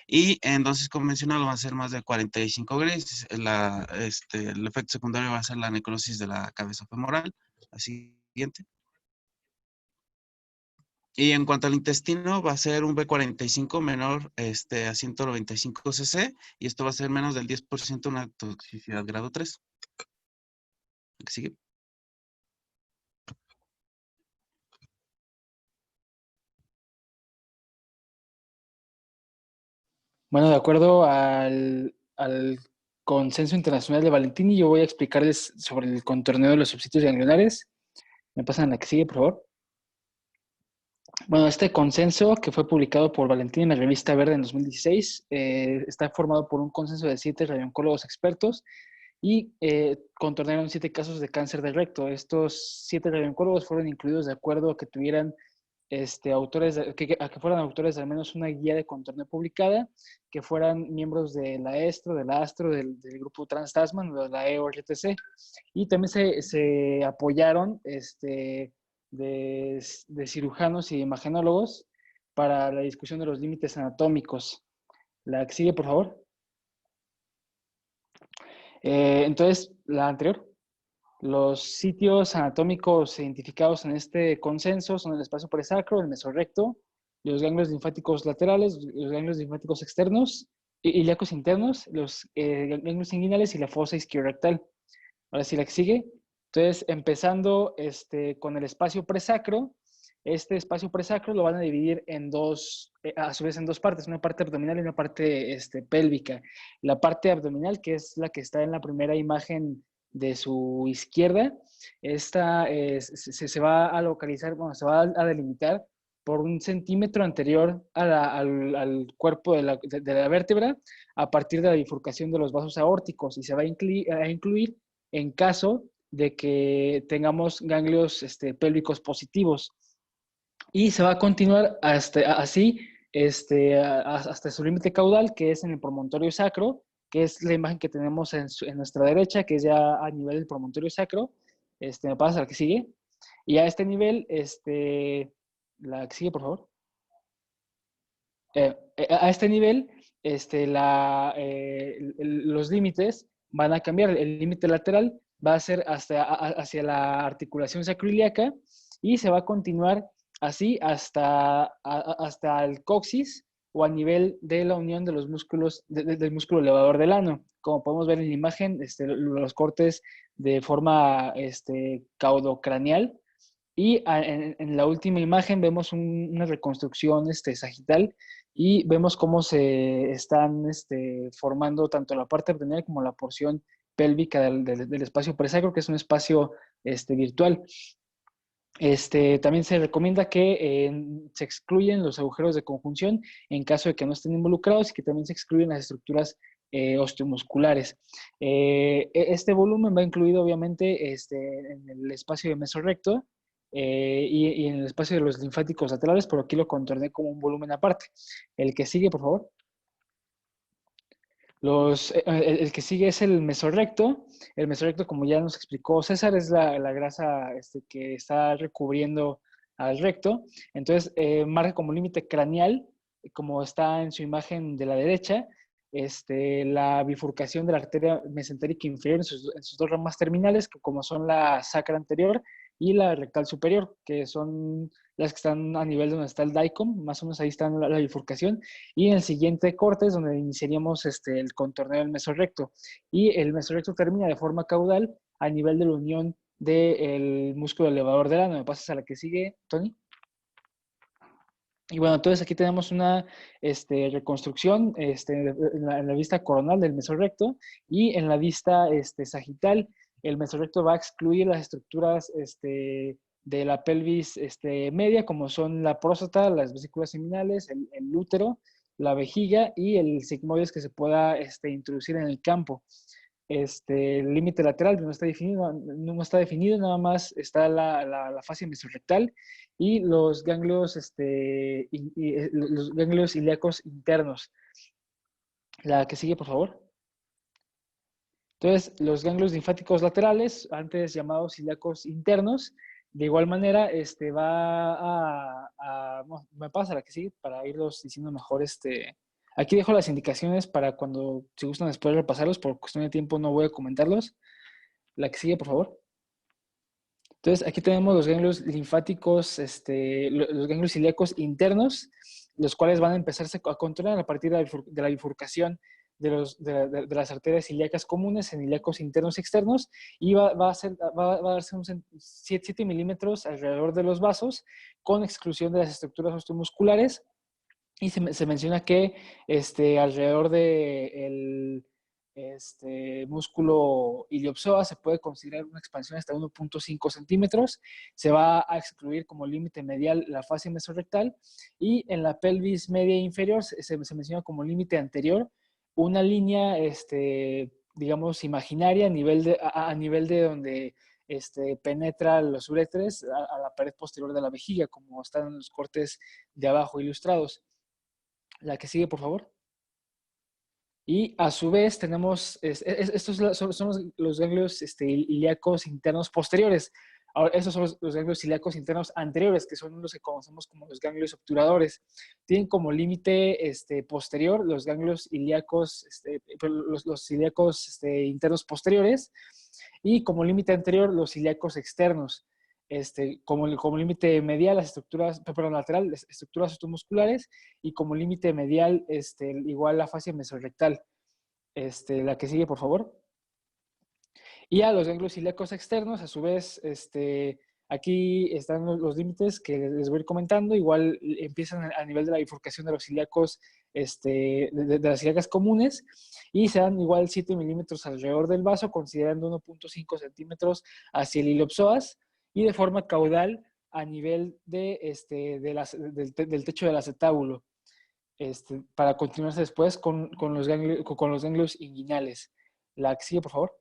[SPEAKER 6] y en dosis convencional va a ser más de 45 grays. El efecto secundario va a ser la necrosis de la cabeza femoral. La siguiente. Y en cuanto al intestino, va a ser un B45 menor a 195 cc, y esto va a ser menos del 10% una toxicidad grado 3. ¿Qué sigue?
[SPEAKER 7] Bueno, de acuerdo al consenso internacional de Valentini, yo voy a explicarles sobre el contorneo de los subsitios ganglionares. ¿Me pasan a la que sigue, por favor? Bueno, este consenso que fue publicado por Valentini en la revista Verde en 2016 está formado por un consenso de 7 radioncólogos expertos y contornearon 7 casos de cáncer del recto. Estos 7 radioncólogos fueron incluidos de acuerdo a que tuvieran que fueran autores de al menos una guía de contorneo publicada, que fueran miembros de la ESTRO, de la ASTRO, del grupo Trans-Tasman, de la EORTC, y también se apoyaron de cirujanos y imagenólogos para la discusión de los límites anatómicos. La que sigue, por favor. Entonces, la anterior. Los sitios anatómicos identificados en este consenso son el espacio presacro, el mesorrecto, los ganglios linfáticos laterales, los ganglios linfáticos externos, ilíacos internos, los ganglios inguinales y la fosa isquiorectal. Ahora sí, la que sigue. Entonces, empezando con el espacio presacro, este espacio presacro lo van a dividir a su vez en dos partes, una parte abdominal y una parte pélvica. La parte abdominal, que es la que está en la primera imagen de su izquierda, esta se va a localizar, bueno, se va a delimitar por 1 centímetro anterior al cuerpo de la vértebra, a partir de la bifurcación de los vasos aórticos, y se va a incluir en caso de que tengamos ganglios pélvicos positivos. Y se va a continuar hasta su límite caudal, que es en el promontorio sacro, que es la imagen que tenemos en nuestra derecha, que es ya a nivel del promontorio sacro. Me pasa a la que sigue. Y a este nivel, la que sigue, por favor. A este nivel, los límites van a cambiar. El límite lateral va a ser hacia la articulación sacroiliaca, y se va a continuar así hasta el coxis, o a nivel de la unión de los músculos, del músculo elevador del ano. Como podemos ver en la imagen, los cortes de forma caudocraneal. Y en la última imagen vemos una reconstrucción sagital y vemos cómo se están formando tanto la parte abdominal como la porción pélvica del espacio presacro, que es un espacio virtual. También se recomienda que se excluyen los agujeros de conjunción en caso de que no estén involucrados y que también se excluyen las estructuras osteomusculares. Este volumen va incluido obviamente en el espacio de mesorrecto y en el espacio de los linfáticos laterales, pero aquí lo contorné como un volumen aparte. El que sigue, por favor. El que sigue es el mesorrecto. El mesorrecto, como ya nos explicó César, es la grasa que está recubriendo al recto. Entonces, marca como límite craneal, como está en su imagen de la derecha, la bifurcación de la arteria mesentérica inferior en sus dos ramas terminales, que como son la sacra anterior y la rectal superior, que son las que están a nivel de donde está el daicom, más o menos ahí está la bifurcación, y en el siguiente corte es donde iniciaríamos el contorneo del mesorrecto, y el mesorrecto termina de forma caudal a nivel de la unión del músculo elevador del ano. ¿Me pasas a la que sigue, Tony? Y bueno, entonces aquí tenemos una reconstrucción en la vista coronal del mesorrecto, y en la vista sagital el mesorrecto va a excluir las estructuras de la pelvis media, como son la próstata, las vesículas seminales, el útero, la vejiga y el sigmoides que se pueda introducir en el campo. El límite lateral no está definido, nada más está la fascia mesorrectal y los ganglios, los ganglios ilíacos internos. La que sigue, por favor. Entonces, los ganglios linfáticos laterales, antes llamados ilíacos internos, de igual manera, bueno, me pasa la que sigue para irlos diciendo mejor. Aquí dejo las indicaciones para cuando, si gustan después repasarlos, por cuestión de tiempo no voy a comentarlos. La que sigue, por favor. Entonces, aquí tenemos los ganglios linfáticos, los ganglios ilíacos internos, los cuales van a empezarse a controlar a partir de la bifurcación de las arterias ilíacas comunes en ilíacos internos y externos, y va a darse unos 7 milímetros alrededor de los vasos, con exclusión de las estructuras osteomusculares, y se menciona que alrededor del músculo iliopsoas se puede considerar una expansión hasta 1.5 centímetros. Se va a excluir como límite medial la fascia mesorrectal, y en la pelvis media e inferior se menciona como límite anterior una línea, digamos, imaginaria a nivel de donde penetra los uréteres a la pared posterior de la vejiga, como están en los cortes de abajo ilustrados. La que sigue, por favor. Y a su vez tenemos, estos son los ganglios ilíacos internos posteriores. Ahora, estos son los ganglios ilíacos internos anteriores, que son los que conocemos como los ganglios obturadores. Tienen como límite posterior los ganglios ilíacos, los ilíacos internos posteriores, y como límite anterior los ilíacos externos. Como límite medial las estructuras, perdón, lateral, las estructuras osteomusculares, y como límite medial igual la fascia mesorrectal. La que sigue, por favor. Y a los ganglios ilíacos externos, a su vez, aquí están los límites que les voy a ir comentando. Igual empiezan a nivel de la bifurcación de los ilíacos, de las ilíacas comunes, y se dan igual 7 milímetros alrededor del vaso, considerando 1.5 centímetros hacia el iliopsoas, y de forma caudal a nivel del techo del acetábulo, para continuarse después con los ganglios inguinales. La que sigue, por favor.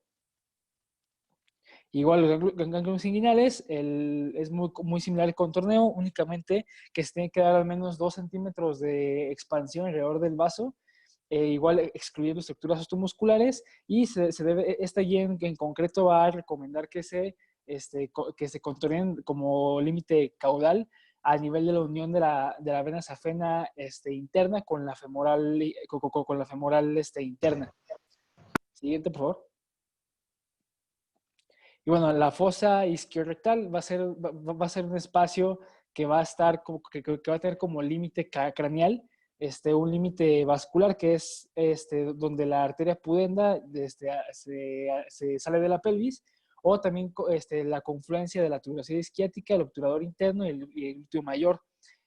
[SPEAKER 7] Igual los ganglios inguinales es muy similar al contorneo, únicamente que se tiene que dar al menos 2 centímetros de expansión alrededor del vaso, igual excluyendo estructuras osteomusculares, y esta guía en concreto va a recomendar que se contornen como límite caudal a nivel de la unión de la vena safena interna con la femoral, interna. Siguiente, por favor. Y bueno, la fosa isquiorrectal va a ser un espacio que va a estar que va a tener como límite craneal un límite vascular que es donde la arteria pudenda se sale de la pelvis, o también la confluencia de la tuberosidad isquiática, el obturador interno y el glúteo mayor.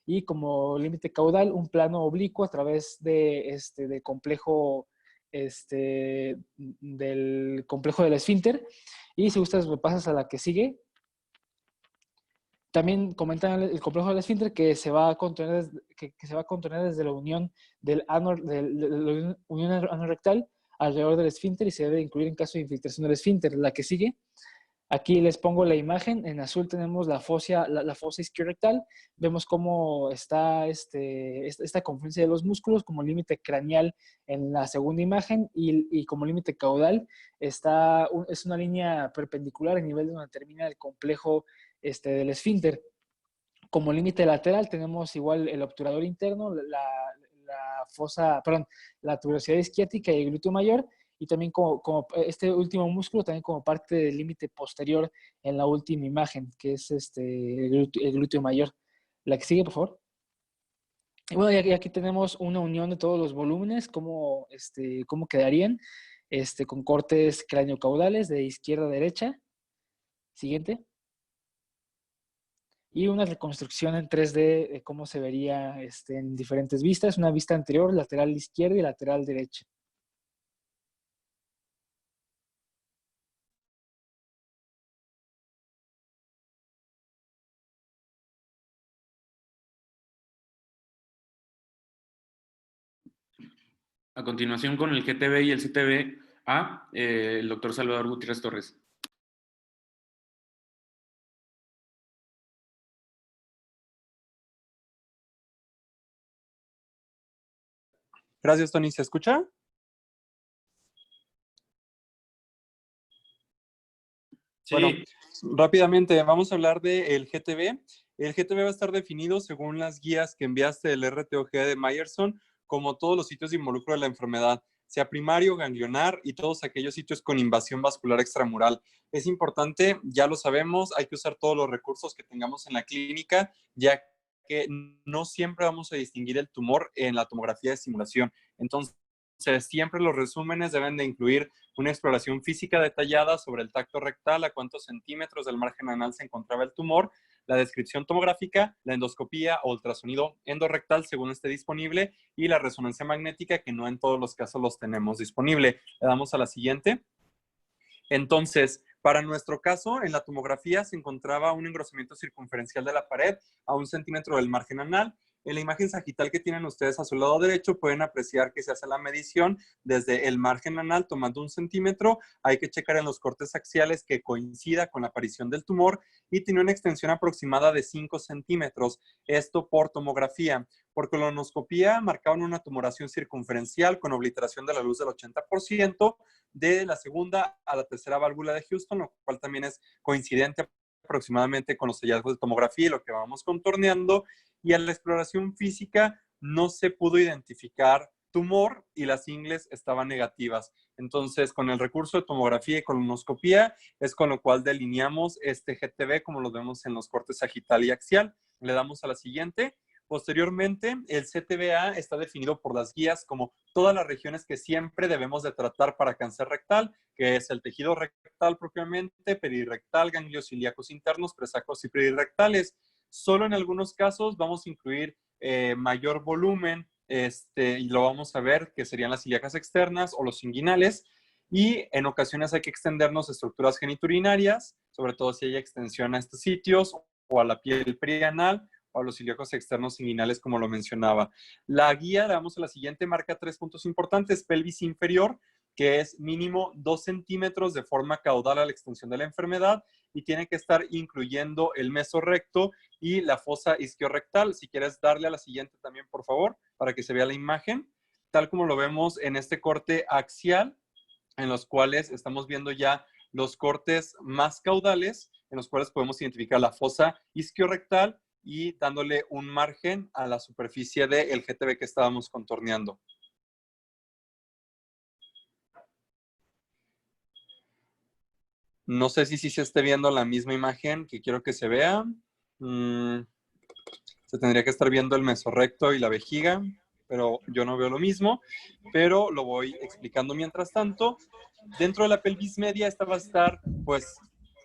[SPEAKER 7] Y como límite caudal, un plano oblicuo a través del complejo, del complejo del esfínter. Y si gustas, me pasas a la que sigue. También comentan el complejo del esfínter que se va a contener, desde la unión de la unión anorrectal alrededor del esfínter y se debe incluir en caso de infiltración del esfínter. La que sigue. Aquí les pongo la imagen. En azul tenemos la fosa isquiorectal. Vemos cómo está esta confluencia de los músculos como límite craneal en la segunda imagen y como límite caudal es una línea perpendicular a nivel de donde termina el complejo del esfínter. Como límite lateral tenemos igual el obturador interno, la tuberosidad isquiática y el glúteo mayor, y también como este último músculo también como parte del límite posterior en la última imagen, que es el glúteo mayor. La que sigue, por favor. Y bueno, y aquí tenemos una unión de todos los volúmenes, cómo quedarían, con cortes craneocaudales de izquierda a derecha. Siguiente. Y una reconstrucción en 3D de cómo se vería en diferentes vistas. Una vista anterior, lateral izquierda y lateral derecha.
[SPEAKER 2] A continuación, con el GTB y el CTB-A, el doctor Salvador Gutiérrez Torres.
[SPEAKER 8] Gracias, Tony. ¿Se escucha?
[SPEAKER 2] Sí.
[SPEAKER 8] Bueno, rápidamente vamos a hablar del GTB. El GTB va a estar definido según las guías que enviaste del RTOG de Myerson, como todos los sitios de involucro de la enfermedad, sea primario, ganglionar y todos aquellos sitios con invasión vascular extramural. Es importante, ya lo sabemos, hay que usar todos los recursos que tengamos en la clínica, ya que no siempre vamos a distinguir el tumor en la tomografía de simulación. Entonces, siempre los resúmenes deben de incluir una exploración física detallada sobre el tacto rectal, a cuántos centímetros del margen anal se encontraba el tumor, la descripción tomográfica, la endoscopía o ultrasonido endorrectal según esté disponible y la resonancia magnética, que no en todos los casos los tenemos disponible. Le damos a la siguiente. Entonces, para nuestro caso, en la tomografía se encontraba un engrosamiento circunferencial de la pared a 1 centímetro del margen anal. En la imagen sagital que tienen ustedes a su lado derecho pueden apreciar que se hace la medición desde el margen anal tomando 1 centímetro. Hay que checar en los cortes axiales que coincida con la aparición del tumor y tiene una extensión aproximada de 5 centímetros. Esto por tomografía. Por colonoscopía marcaban una tumoración circunferencial con obliteración de la luz del 80% de la segunda a la tercera válvula de Houston, lo cual también es coincidente aproximadamente con los hallazgos de tomografía y lo que vamos contorneando. Y a la exploración física no se pudo identificar tumor y las ingles estaban negativas. Entonces, con el recurso de tomografía y colonoscopía es con lo cual delineamos este GTB como lo vemos en los cortes sagital y axial. Le damos a la siguiente. Posteriormente, el CTBA está definido por las guías como todas las regiones que siempre debemos de tratar para cáncer rectal, que es el tejido rectal propiamente, perirectal, ganglios ilíacos internos, presacos y perirectales. Solo en algunos casos vamos a incluir mayor volumen, y lo vamos a ver, que serían las ilíacas externas o los inguinales, y en ocasiones hay que extendernos estructuras geniturinarias, sobre todo si hay extensión a estos sitios o a la piel perianal, o a los ilíacos externos inguinales, como lo mencionaba. La guía, le damos a la siguiente, marca 3 puntos importantes. Pelvis inferior, que es mínimo 2 centímetros de forma caudal a la extensión de la enfermedad y tiene que estar incluyendo el mesorrecto y la fosa isquiorrectal. Si quieres darle a la siguiente también, por favor, para que se vea la imagen, tal como lo vemos en este corte axial, en los cuales estamos viendo ya los cortes más caudales, en los cuales podemos identificar la fosa isquiorrectal y dándole un margen a la superficie del GTB que estábamos contorneando. No sé si se esté viendo la misma imagen que quiero que se vea. Se tendría que estar viendo el mesorrecto y la vejiga. pero yo no veo lo mismo, pero lo voy explicando mientras tanto. Dentro de la pelvis media, esta va a estar pues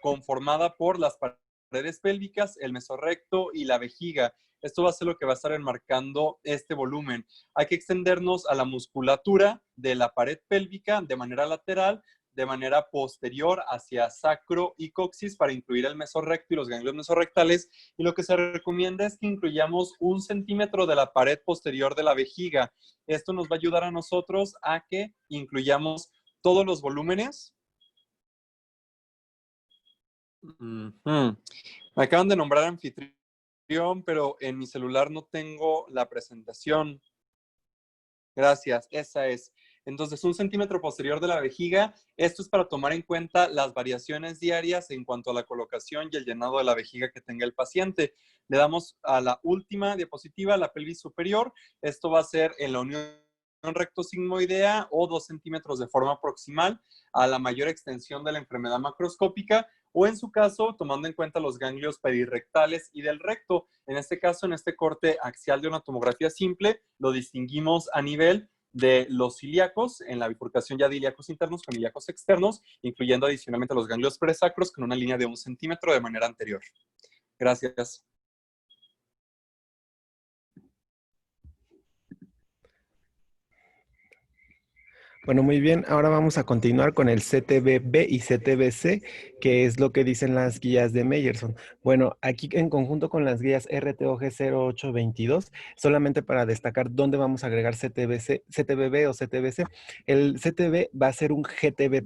[SPEAKER 8] conformada por las paredes pélvicas, el mesorrecto y la vejiga. Esto va a ser lo que va a estar enmarcando este volumen. Hay que extendernos a la musculatura de la pared pélvica de manera lateral, de manera posterior hacia sacro y coxis para incluir el mesorrecto y los ganglios mesorrectales. Y lo que se recomienda es que incluyamos 1 centímetro de la pared posterior de la vejiga. Esto nos va a ayudar a nosotros a que incluyamos todos los volúmenes. Me acaban de nombrar anfitrión, pero en mi celular no tengo la presentación. Gracias, esa es. Entonces, 1 centímetro posterior de la vejiga. Esto es para tomar en cuenta las variaciones diarias en cuanto a la colocación y el llenado de la vejiga que tenga el paciente. Le damos a la última diapositiva, la pelvis superior. Esto va a ser en la unión rectosigmoidea o 2 centímetros de forma proximal a la mayor extensión de la enfermedad macroscópica, o en su caso, tomando en cuenta los ganglios perirrectales y del recto. En este caso, en este corte axial de una tomografía simple, lo distinguimos a nivel de los ilíacos, en la bifurcación ya de ilíacos internos con ilíacos externos, incluyendo adicionalmente los ganglios presacros con una línea de 1 centímetro de manera anterior. Gracias.
[SPEAKER 9] Bueno, muy bien. Ahora vamos a continuar con el CTB-B y CTB-C, que es lo que dicen las guías de Meyerson. Bueno, aquí en conjunto con las guías RTOG 0822, solamente para destacar dónde vamos a agregar CTB-C, CTB-B o CTB-C. El CTB va a ser un GTB+.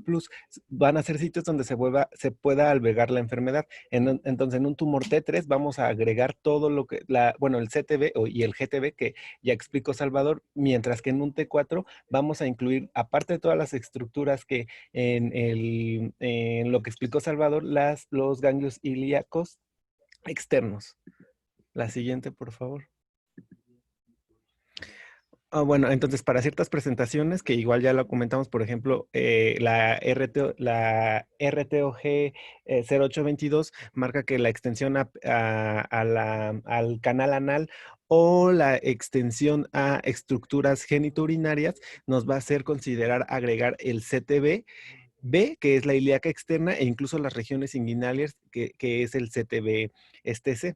[SPEAKER 9] Van a ser sitios donde se pueda albergar la enfermedad. Entonces, en un tumor T3 vamos a agregar todo lo que, el CTB y el GTB que ya explicó Salvador, mientras que en un T4 vamos a incluir, aparte de todas las estructuras que en lo que explicó Salvador, los ganglios ilíacos externos. La siguiente, por favor. Bueno, entonces para ciertas presentaciones, que igual ya lo comentamos, por ejemplo, la RTOG 0822 marca que la extensión al canal anal o la extensión a estructuras genitourinarias nos va a hacer considerar agregar el CTB-B, que es la ilíaca externa, e incluso las regiones inguinales, que es el CTB-C.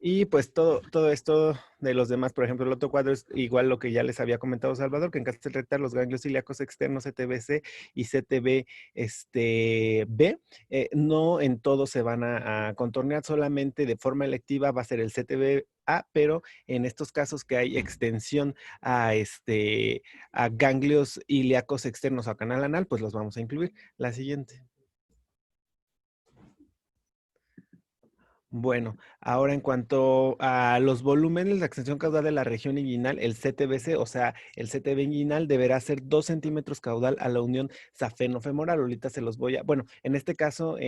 [SPEAKER 9] Y pues todo esto de los demás, por ejemplo, el otro cuadro es igual lo que ya les había comentado Salvador, que en cáncer rectal los ganglios ilíacos externos CTB-C y CTB-B, no en todos se van a contornear, solamente de forma electiva va a ser el CTB-A, pero en estos casos que hay extensión a ganglios ilíacos externos o a canal anal, pues los vamos a incluir. La siguiente. Bueno, ahora en cuanto a los volúmenes, la extensión caudal de la región inguinal, el CTB-C, o sea, el CTB inguinal deberá ser 2 centímetros caudal a la unión safeno-femoral. Ahorita se los voy a... Bueno, en este caso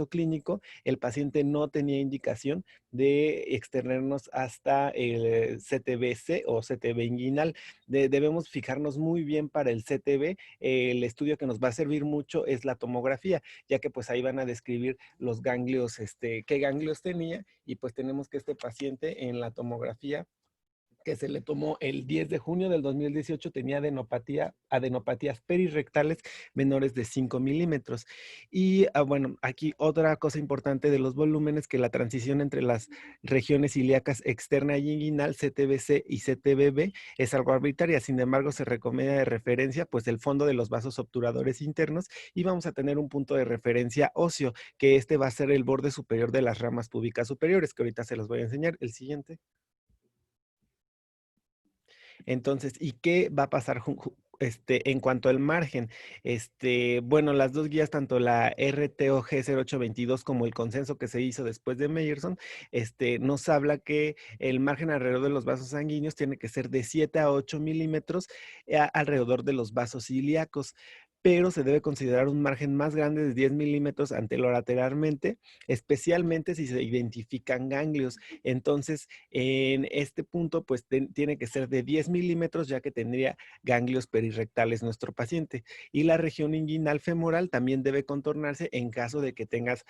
[SPEAKER 9] clínico, el paciente no tenía indicación de extendernos hasta el CTB-C o CTB inguinal. Debemos fijarnos muy bien para el CTB. El estudio que nos va a servir mucho es la tomografía, ya que pues ahí van a describir los ganglios, qué ganglios tenía, y pues tenemos que este paciente en la tomografía que se le tomó el 10 de junio del 2018 tenía adenopatías perirrectales menores de 5 milímetros. Y bueno, aquí otra cosa importante de los volúmenes, que la transición entre las regiones ilíacas externa y inguinal, CTB-C y CTB-B, es algo arbitraria. Sin embargo, se recomienda de referencia pues el fondo de los vasos obturadores internos, y vamos a tener un punto de referencia óseo, que va a ser el borde superior de las ramas púbicas superiores, que ahorita se los voy a enseñar. El siguiente. Entonces, ¿y qué va a pasar en cuanto al margen? Bueno, las dos guías, tanto la RTOG 0822 como el consenso que se hizo después de Meyerson, nos habla que el margen alrededor de los vasos sanguíneos tiene que ser de 7 a 8 milímetros alrededor de los vasos ilíacos. pero se debe considerar un margen más grande de 10 milímetros anterolateralmente, especialmente si se identifican ganglios. Entonces, en este punto, pues tiene que ser de 10 milímetros, ya que tendría ganglios perirrectales nuestro paciente. Y la región inguinal femoral también debe contornarse en caso de que tengas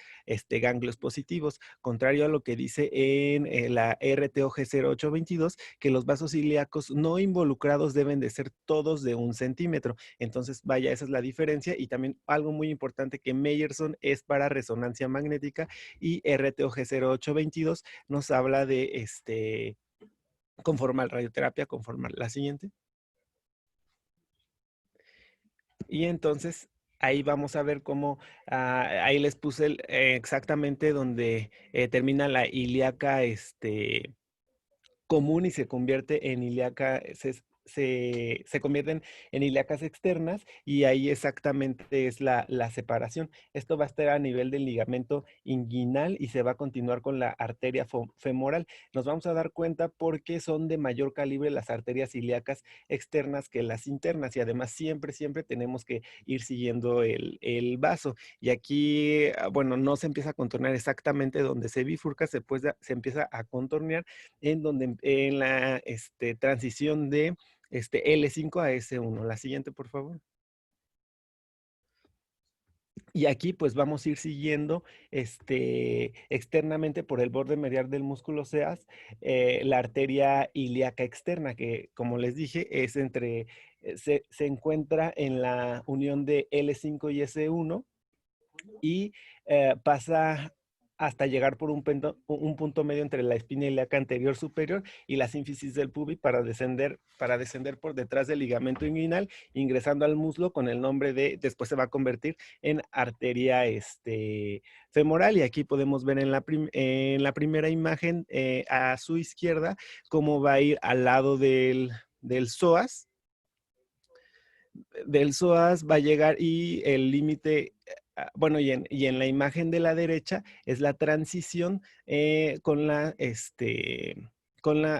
[SPEAKER 9] ganglios positivos, contrario a lo que dice en la RTOG 0822, que los vasos ilíacos no involucrados deben de ser todos de 1 centímetro. Entonces, vaya, esa es la diferencia. Y también algo muy importante, que Meyerson es para resonancia magnética y RTOG 0822 nos habla de conformal, radioterapia conformal. La siguiente. Y entonces ahí vamos a ver cómo, ahí les puse exactamente donde termina la ilíaca común y se convierte en ilíaca, se convierten en ilíacas externas, y ahí exactamente es la separación. Esto va a estar a nivel del ligamento inguinal y se va a continuar con la arteria femoral. Nos vamos a dar cuenta porque son de mayor calibre las arterias ilíacas externas que las internas, y además siempre tenemos que ir siguiendo el vaso. Y aquí, bueno, no se empieza a contornear exactamente donde se bifurca, se empieza a contornear en la transición de L5 a S1. La siguiente, por favor. Y aquí pues vamos a ir siguiendo externamente por el borde medial del músculo psoas la arteria ilíaca externa, que como les dije es se encuentra en la unión de L5 y S1 y pasa hasta llegar por un punto medio entre la espina ilíaca anterior superior y la sínfisis del pubis para descender por detrás del ligamento inguinal, ingresando al muslo con el nombre después se va a convertir en arteria femoral. Y aquí podemos ver en la primera imagen a su izquierda cómo va a ir al lado del psoas. Del psoas va a llegar y el límite, bueno, y en la imagen de la derecha es la transición con la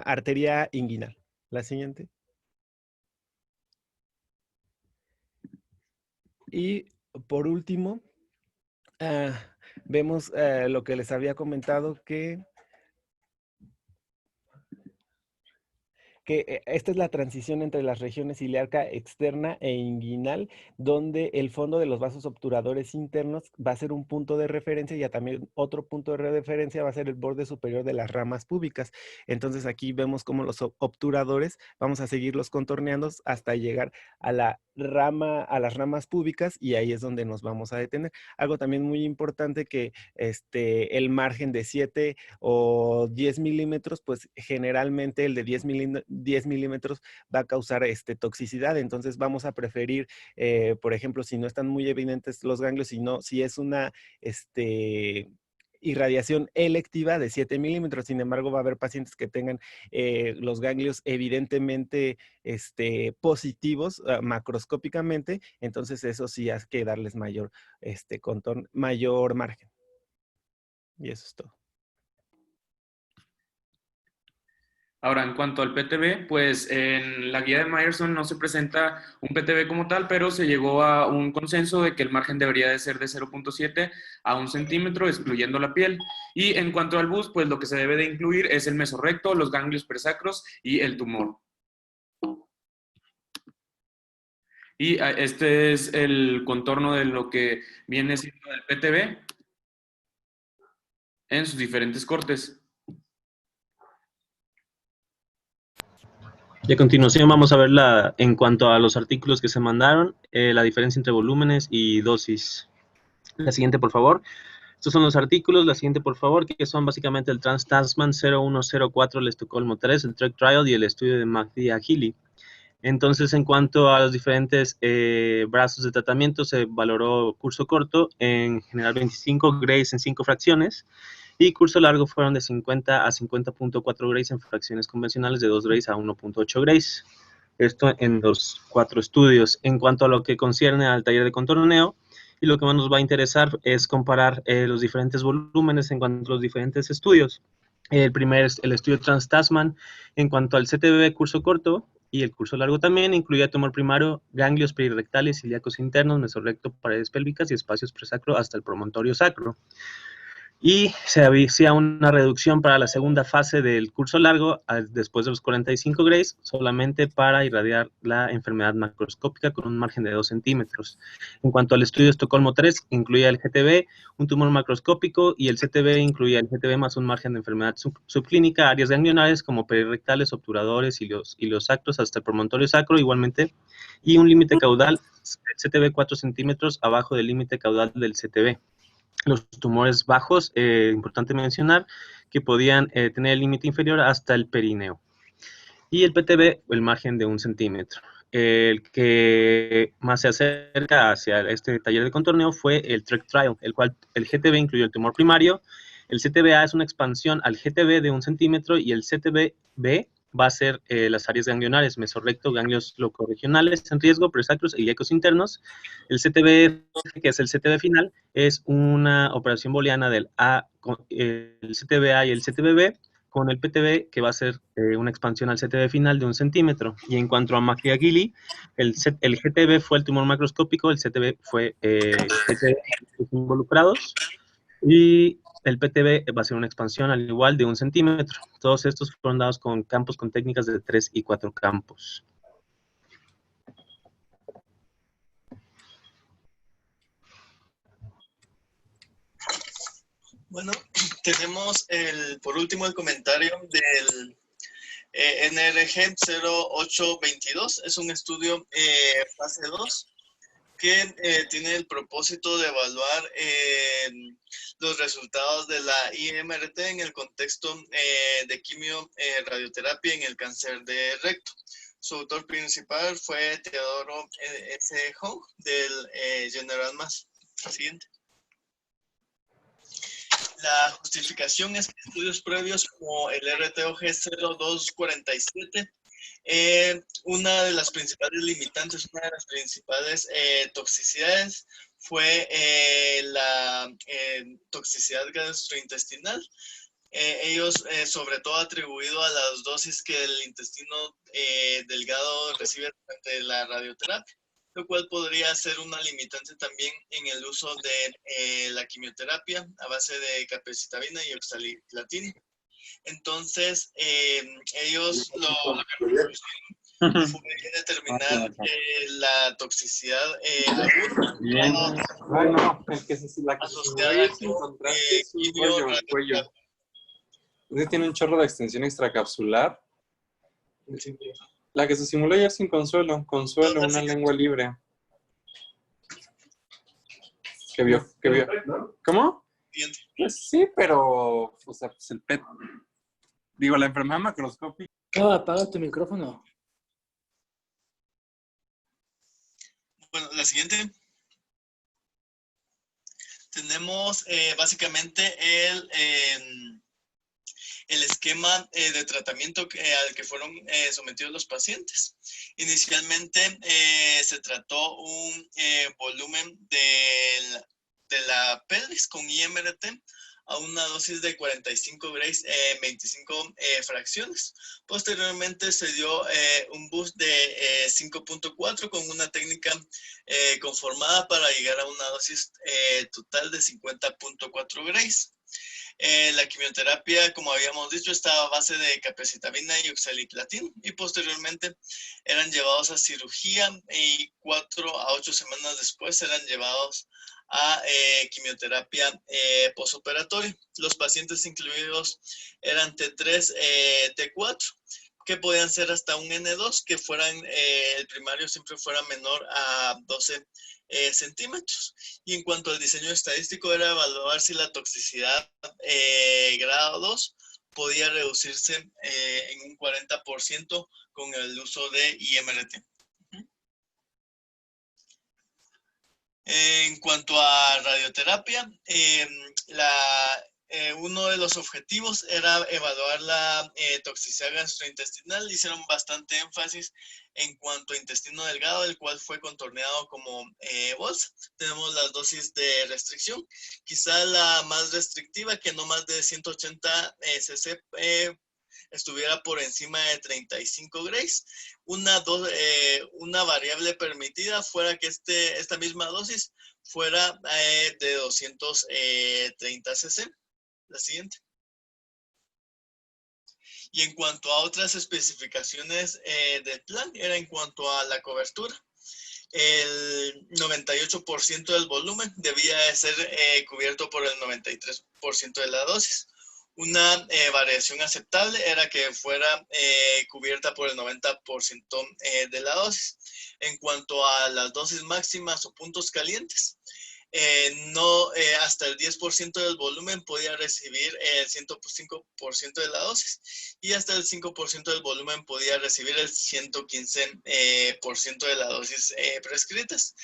[SPEAKER 9] arteria inguinal. La siguiente. Y por último, vemos lo que les había comentado, que esta es la transición entre las regiones ilíaca externa e inguinal, donde el fondo de los vasos obturadores internos va a ser un punto de referencia, y también otro punto de referencia va a ser el borde superior de las ramas púbicas. Entonces aquí vemos cómo los obturadores vamos a seguirlos contorneando hasta llegar a las ramas púbicas, y ahí es donde nos vamos a detener. Algo también muy importante, que el margen de 7 o 10 milímetros, pues generalmente el de 10 milímetros va a causar toxicidad. Entonces vamos a preferir, por ejemplo, si no están muy evidentes los ganglios, si es una irradiación electiva de 7 milímetros. Sin embargo, va a haber pacientes que tengan los ganglios evidentemente positivos macroscópicamente. Entonces eso sí hay que darles mayor mayor margen. Y eso es todo.
[SPEAKER 2] Ahora, en cuanto al PTB, pues en la guía de Meyerson no se presenta un PTB como tal, pero se llegó a un consenso de que el margen debería de ser de 0.7 a 1 centímetro, excluyendo la piel. Y en cuanto al BUS, pues lo que se debe de incluir es el mesorrecto, los ganglios presacros y el tumor. Y este es el contorno de lo que viene siendo el PTB en sus diferentes cortes.
[SPEAKER 1] Y a continuación vamos a ver en cuanto a los artículos que se mandaron, la diferencia entre volúmenes y dosis. La siguiente, por favor. Estos son los artículos. La siguiente, por favor, que son básicamente el Trans-Tasman 0104, el Estocolmo 3, el Trek Trial y el estudio de McDee-Healy. Entonces, en cuanto a los diferentes brazos de tratamiento, se valoró curso corto, en general 25 grays en 5 fracciones, y curso largo fueron de 50 a 50.4 grays en fracciones convencionales, de 2 grays a 1.8 grays. Esto en los 4 estudios. En cuanto a lo que concierne al taller de contorneo, y lo que más nos va a interesar es comparar los diferentes volúmenes en cuanto a los diferentes estudios. El primero es el estudio Trans-Tasman. En cuanto al CTB curso corto,
[SPEAKER 10] y el curso largo también incluía tumor primario, ganglios perirectales, ilíacos internos, mesorrecto, paredes pélvicas y espacios presacro hasta el promontorio sacro. Y se hacía una reducción para la segunda fase del curso largo, después de los 45 grays, solamente para irradiar la enfermedad macroscópica con un margen de 2 centímetros. En cuanto al estudio Estocolmo 3, incluía el GTB, un tumor macroscópico, y el CTB incluía el GTB más un margen de enfermedad subclínica, áreas ganglionares como perirectales, obturadores, hilos sacros hasta el promontorio sacro igualmente, y un límite caudal, el CTB 4 centímetros abajo del límite caudal del CTB. Los tumores bajos, importante mencionar, que podían tener el límite inferior hasta el perineo. Y el PTB, el margen de 1 centímetro. El que más se acerca hacia este taller de contorneo fue el TREC Trial, el cual el GTB incluyó el tumor primario. El CTBA es una expansión al GTB de 1 centímetro y el CTBB va a ser las áreas ganglionares, mesorrecto, ganglios locorregionales en riesgo, presacros e ilíacos internos. El CTB, que es el CTB final, es una operación booleana del el CTBA y el CTBB, con el PTB, que va a ser una expansión al CTB final de 1 centímetro. Y en cuanto a McGilly, el GTB fue el tumor macroscópico, el CTB fue GTB involucrados, y el PTB va a ser una expansión al igual de 1 centímetro. Todos estos fueron dados con campos con técnicas de 3 y 4 campos.
[SPEAKER 11] Bueno, tenemos por último el comentario del NRG 0822. Es un estudio fase 2 que tiene el propósito de evaluar los resultados de la IMRT en el contexto de quimio radioterapia en el cáncer de recto. Su autor principal fue Teodoro S. Hong del General Mass. Siguiente. La justificación es que estudios previos como el RTOG 0247, una de las principales limitantes, una de las principales toxicidades fue la toxicidad gastrointestinal. Ellos, sobre todo atribuido a las dosis que el intestino delgado recibe durante la radioterapia, lo cual podría ser una limitante también en el uso de la quimioterapia a base de capecitabina y oxaliplatina. Entonces, ellos lo que fue determinar la toxicidad
[SPEAKER 8] bueno, el que se la
[SPEAKER 11] asociada con quimio
[SPEAKER 8] cuello. Este tiene un chorro de extensión extracapsular. La que se simuló ayer sin Consuelo, una lengua libre. ¿Qué vio? ¿Cómo? Pues sí, pero, o sea, pues el PET. Digo, la enfermedad macroscópica.
[SPEAKER 7] Apaga tu micrófono.
[SPEAKER 11] Bueno, la siguiente. Tenemos básicamente el esquema de tratamiento al que fueron sometidos los pacientes. Inicialmente se trató un volumen de la pelvis con IMRT a una dosis de 45 grays, 25 fracciones. Posteriormente se dio un boost de 5.4 con una técnica conformada para llegar a una dosis total de 50.4 grays. La quimioterapia, como habíamos dicho, estaba a base de capecitabina y oxaliplatina, y posteriormente eran llevados a cirugía y 4 a 8 semanas después eran llevados a quimioterapia postoperatoria. Los pacientes incluidos eran T3, T4, que podían ser hasta un N2, que fueran, el primario siempre fuera menor a 12 centímetros. Y en cuanto al diseño estadístico, era evaluar si la toxicidad grado 2 podía reducirse en un 40% con el uso de IMRT. En cuanto a radioterapia, uno de los objetivos era evaluar la toxicidad gastrointestinal. Hicieron bastante énfasis en cuanto a intestino delgado, el cual fue contorneado como bolsa. Tenemos las dosis de restricción, quizá la más restrictiva, que no más de 180 cc estuviera por encima de 35 grays. Una variable permitida fuera que esta misma dosis fuera de 230 cc. La siguiente. Y en cuanto a otras especificaciones del plan, era en cuanto a la cobertura. El 98% del volumen debía de ser cubierto por el 93% de la dosis. Una variación aceptable era que fuera cubierta por el 90% de la dosis. En cuanto a las dosis máximas o puntos calientes, hasta el 10% del volumen podía recibir el 105% de la dosis y hasta el 5% del volumen podía recibir el 115% de la dosis prescritas.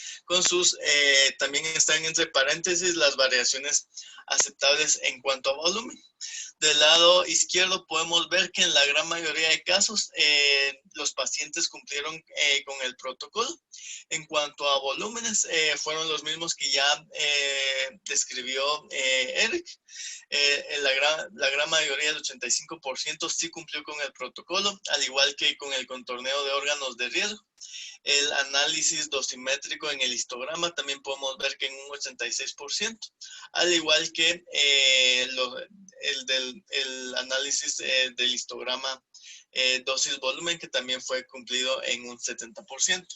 [SPEAKER 11] También están entre paréntesis las variaciones aceptables en cuanto a volumen. Del lado izquierdo podemos ver que en la gran mayoría de casos los pacientes cumplieron con el protocolo. En cuanto a volúmenes, fueron los mismos que ya describió Eric. La gran mayoría, el 85%, sí cumplió con el protocolo, al igual que con el contorneo de órganos de riesgo. El análisis dosimétrico en el histograma también podemos ver que en un 86%, al igual que el análisis del histograma dosis-volumen, que también fue cumplido en un 70%.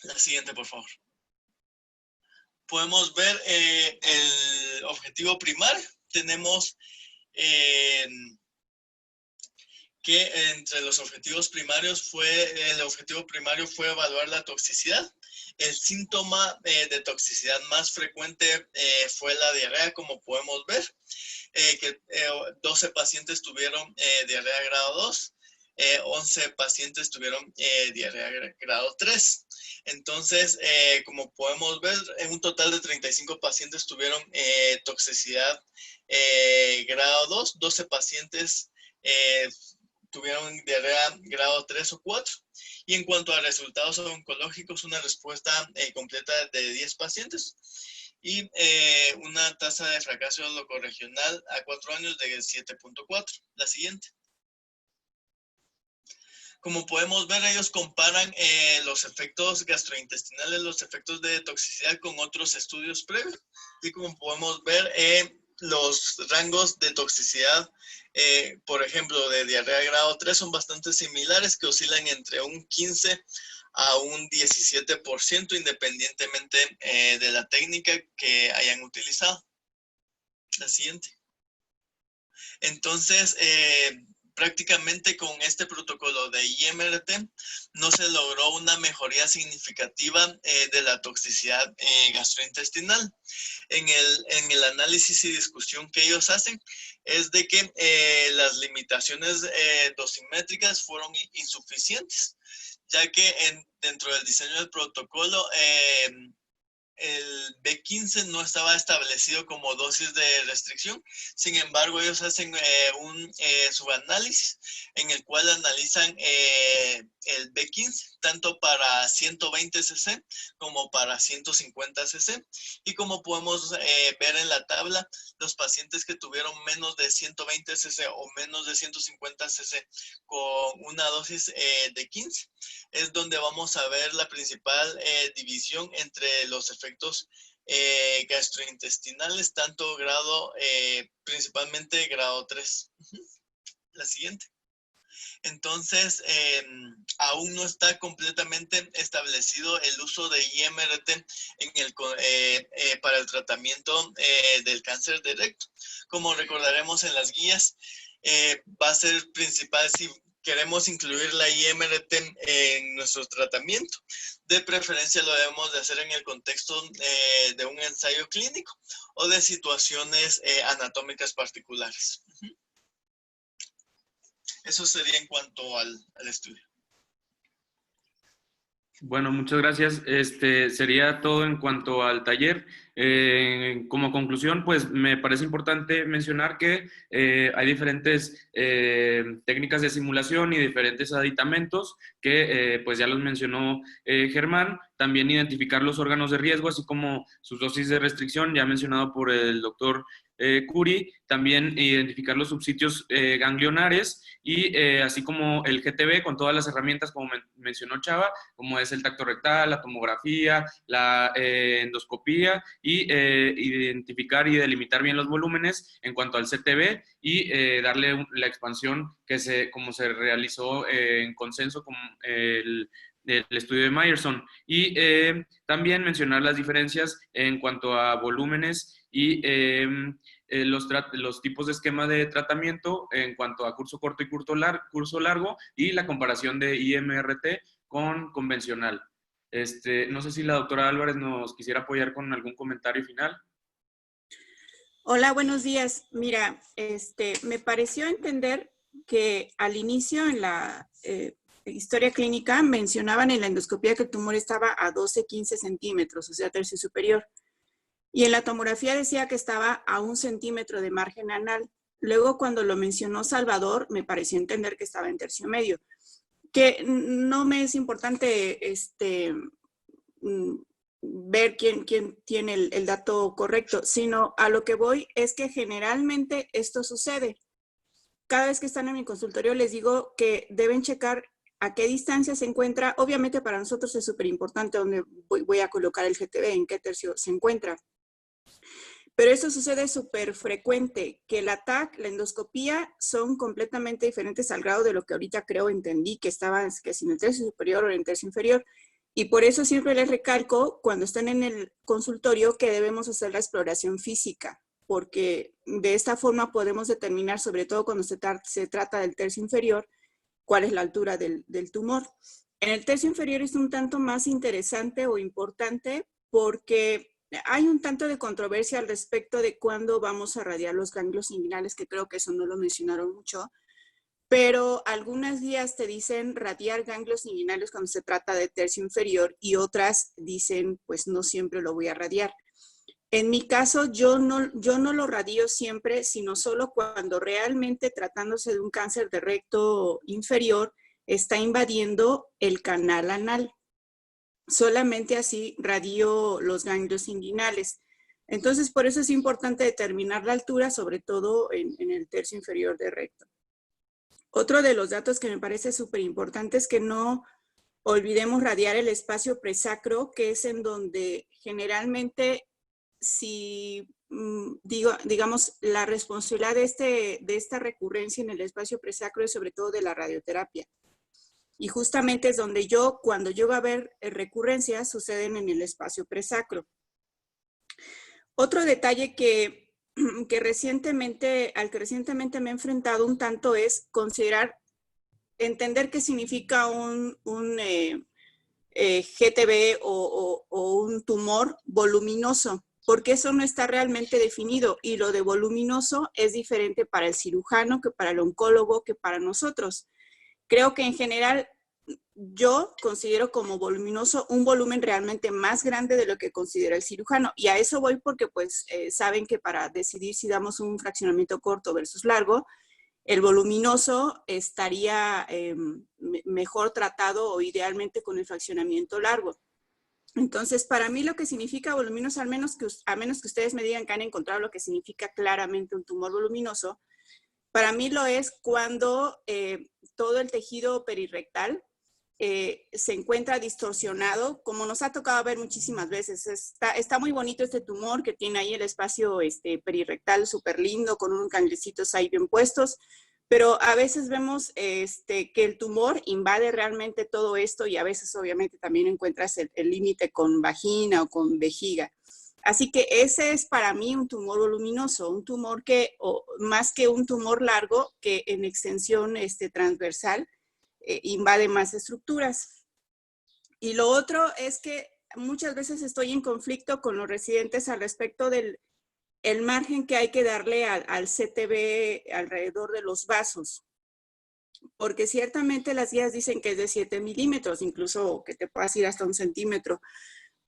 [SPEAKER 11] La siguiente, por favor. Podemos ver el objetivo primario. Tenemos que entre los objetivos primarios el objetivo primario fue evaluar la toxicidad. El síntoma de toxicidad más frecuente fue la diarrea, como podemos ver, que 12 pacientes tuvieron diarrea grado 2, 11 pacientes tuvieron diarrea grado 3. Entonces, como podemos ver, en un total de 35 pacientes tuvieron toxicidad grado 2, 12 pacientes tuvieron diarrea grado 3 o 4. Y en cuanto a resultados oncológicos, una respuesta completa de 10 pacientes y una tasa de fracaso locorregional a 4 años de 7.4. La siguiente. Como podemos ver, ellos comparan los efectos gastrointestinales, los efectos de toxicidad con otros estudios previos. Y como podemos ver, los rangos de toxicidad, por ejemplo, de diarrea grado 3 son bastante similares, que oscilan entre un 15 a un 17%, independientemente de la técnica que hayan utilizado. La siguiente. Entonces, prácticamente con este protocolo de IMRT no se logró una mejoría significativa de la toxicidad gastrointestinal. En el análisis y discusión que ellos hacen es de que las limitaciones dosimétricas fueron insuficientes, ya que dentro del diseño del protocolo el B15 no estaba establecido como dosis de restricción. Sin embargo, ellos hacen un subanálisis en el cual analizan el B15 tanto para 120 cc como para 150 cc. Y como podemos ver en la tabla, los pacientes que tuvieron menos de 120 cc o menos de 150 cc con una dosis de 15 es donde vamos a ver la principal división entre los efectos gastrointestinales, tanto grado, principalmente grado 3. La siguiente. Entonces, aún no está completamente establecido el uso de IMRT para el tratamiento del cáncer de recto. Como recordaremos en las guías, va a ser principal si queremos incluir la IMRT en nuestro tratamiento. De preferencia lo debemos de hacer en el contexto de un ensayo clínico o de situaciones anatómicas particulares. Eso sería en cuanto al estudio.
[SPEAKER 2] Bueno, muchas gracias. Sería todo en cuanto al taller. Como conclusión, pues me parece importante mencionar que hay diferentes técnicas de simulación y diferentes aditamentos que pues ya los mencionó Germán. También identificar los órganos de riesgo, así como sus dosis de restricción, ya mencionado por el doctor Curi. También identificar los subsitios ganglionares y así como el GTB con todas las herramientas como mencionó Chava, como es el tacto rectal, la tomografía, la endoscopía y identificar y delimitar bien los volúmenes en cuanto al CTB y darle la expansión que como se realizó en consenso con el estudio de Myerson. Y también mencionar las diferencias en cuanto a volúmenes y los tipos de esquema de tratamiento en cuanto a curso corto y curso largo y la comparación de IMRT con convencional. No sé si la doctora Álvarez nos quisiera apoyar con algún comentario final.
[SPEAKER 12] Hola, buenos días. Mira, me pareció entender que al inicio en la historia clínica mencionaban en la endoscopía que el tumor estaba a 12-15 centímetros, o sea, tercio superior. Y en la tomografía decía que estaba a 1 centímetro de margen anal. Luego, cuando lo mencionó Salvador, me pareció entender que estaba en tercio medio. Que no me es importante ver quién tiene el dato correcto, sino a lo que voy es que generalmente esto sucede. Cada vez que están en mi consultorio les digo que deben checar a qué distancia se encuentra. Obviamente para nosotros es súper importante dónde voy a colocar el GTB, en qué tercio se encuentra. Pero eso sucede súper frecuente, que el ATAC, la endoscopía, son completamente diferentes al grado de lo que ahorita entendí, que estaban que si en el tercio superior o en el tercio inferior. Y por eso siempre les recalco, cuando están en el consultorio, que debemos hacer la exploración física, porque de esta forma podemos determinar, sobre todo cuando se trata del tercio inferior, cuál es la altura del tumor. En el tercio inferior es un tanto más interesante o importante porque hay un tanto de controversia al respecto de cuándo vamos a radiar los ganglios inguinales, que creo que eso no lo mencionaron mucho, pero algunas guías te dicen radiar ganglios inguinales cuando se trata de tercio inferior y otras dicen, pues no siempre lo voy a radiar. En mi caso, yo no lo radio siempre, sino solo cuando realmente tratándose de un cáncer de recto inferior está invadiendo el canal anal. Solamente así radio los ganglios inguinales. Entonces, por eso es importante determinar la altura, sobre todo en el tercio inferior de recto. Otro de los datos que me parece súper importante es que no olvidemos radiar el espacio presacro, que es en donde generalmente, digamos, la responsabilidad de esta recurrencia en el espacio presacro es sobre todo de la radioterapia. Y justamente es donde cuando yo va a ver recurrencias, suceden en el espacio presacro. Otro detalle al que recientemente me he enfrentado un tanto es entender qué significa un GTB o un tumor voluminoso, porque eso no está realmente definido y lo de voluminoso es diferente para el cirujano que para el oncólogo que para nosotros. Creo que en general yo considero como voluminoso un volumen realmente más grande de lo que considera el cirujano. Y a eso voy porque pues saben que para decidir si damos un fraccionamiento corto versus largo, el voluminoso estaría mejor tratado o idealmente con el fraccionamiento largo. Entonces, para mí lo que significa voluminoso, a menos que ustedes me digan que han encontrado lo que significa claramente un tumor voluminoso, para mí lo es cuando todo el tejido perirrectal se encuentra distorsionado, como nos ha tocado ver muchísimas veces. Está muy bonito este tumor que tiene ahí el espacio perirrectal súper lindo, con unos ganglicitos ahí bien puestos, pero a veces vemos que el tumor invade realmente todo esto y a veces obviamente también encuentras el límite con vagina o con vejiga. Así que ese es para mí un tumor voluminoso, un tumor más que un tumor largo, que en extensión transversal invade más estructuras. Y lo otro es que muchas veces estoy en conflicto con los residentes al respecto del margen que hay que darle al CTB alrededor de los vasos. Porque ciertamente las guías dicen que es de 7 milímetros, incluso que te puedas ir hasta 1 centímetro.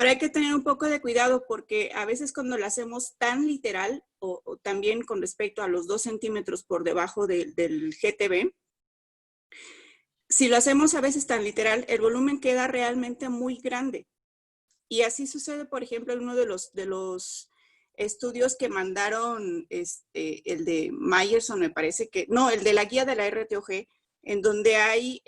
[SPEAKER 12] Pero hay que tener un poco de cuidado porque a veces cuando lo hacemos tan literal o también con respecto a los 2 centímetros por debajo del GTB, si lo hacemos a veces tan literal, el volumen queda realmente muy grande. Y así sucede, por ejemplo, en uno de los estudios que mandaron, el de Myerson, me parece que, no, el de la guía de la RTOG, en donde hay,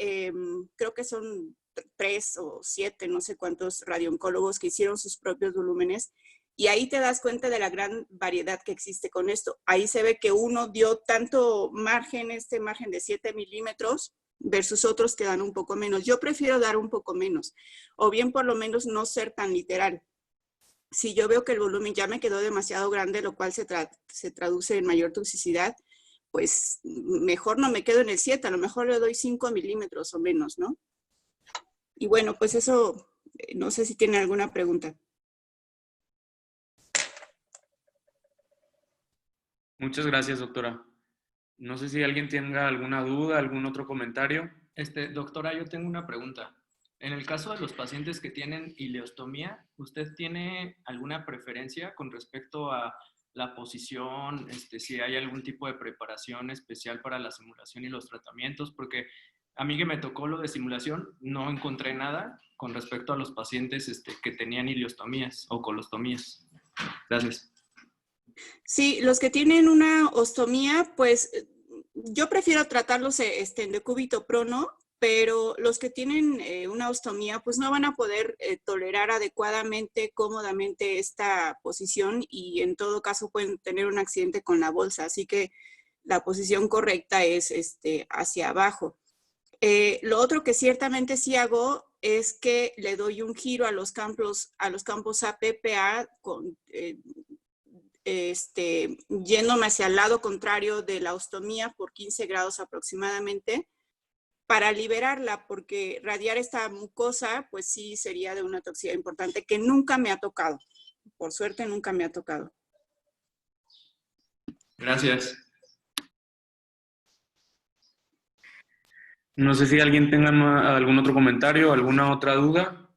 [SPEAKER 12] creo que son 3 o 7, no sé cuántos radiooncólogos que hicieron sus propios volúmenes, y ahí te das cuenta de la gran variedad que existe con esto. Ahí se ve que uno dio tanto margen, margen de 7 milímetros, versus otros que dan un poco menos. Yo prefiero dar un poco menos, o bien por lo menos no ser tan literal. Si yo veo que el volumen ya me quedó demasiado grande, lo cual se traduce en mayor toxicidad, pues mejor no me quedo en el 7, a lo mejor le doy 5 milímetros o menos, ¿no? Y bueno, pues eso, no sé si tiene alguna pregunta.
[SPEAKER 2] Muchas gracias, doctora. No sé si alguien tenga alguna duda, algún otro comentario.
[SPEAKER 5] Doctora, yo tengo una pregunta. En el caso de los pacientes que tienen ileostomía, ¿usted tiene alguna preferencia con respecto a la posición, si hay algún tipo de preparación especial para la simulación y los tratamientos? Porque a mí que me tocó lo de simulación, no encontré nada con respecto a los pacientes que tenían ileostomías o colostomías. Gracias.
[SPEAKER 12] Sí, los que tienen una ostomía, pues yo prefiero tratarlos en decúbito prono, pero los que tienen una ostomía, pues no van a poder tolerar adecuadamente, cómodamente esta posición y en todo caso pueden tener un accidente con la bolsa. Así que la posición correcta es hacia abajo. Lo otro que ciertamente sí hago es que le doy un giro a los campos APPA con... yéndome hacia el lado contrario de la ostomía por 15 grados aproximadamente para liberarla, porque radiar esta mucosa pues sí sería de una toxicidad importante que nunca me ha tocado. Por suerte nunca me ha tocado.
[SPEAKER 5] Gracias.
[SPEAKER 2] No sé si alguien tenga algún otro comentario, alguna otra duda.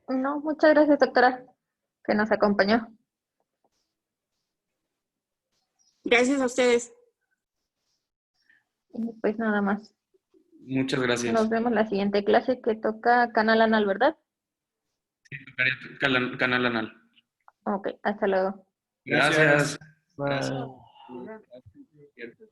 [SPEAKER 4] No, muchas gracias, doctora, que nos acompañó.
[SPEAKER 12] Gracias a ustedes.
[SPEAKER 4] Y pues nada más.
[SPEAKER 2] Muchas gracias.
[SPEAKER 4] Nos vemos la siguiente clase que toca canal anal, ¿verdad?
[SPEAKER 2] Sí, tocaría canal anal.
[SPEAKER 4] Ok, hasta luego.
[SPEAKER 2] Gracias.
[SPEAKER 1] Bye.
[SPEAKER 2] Gracias.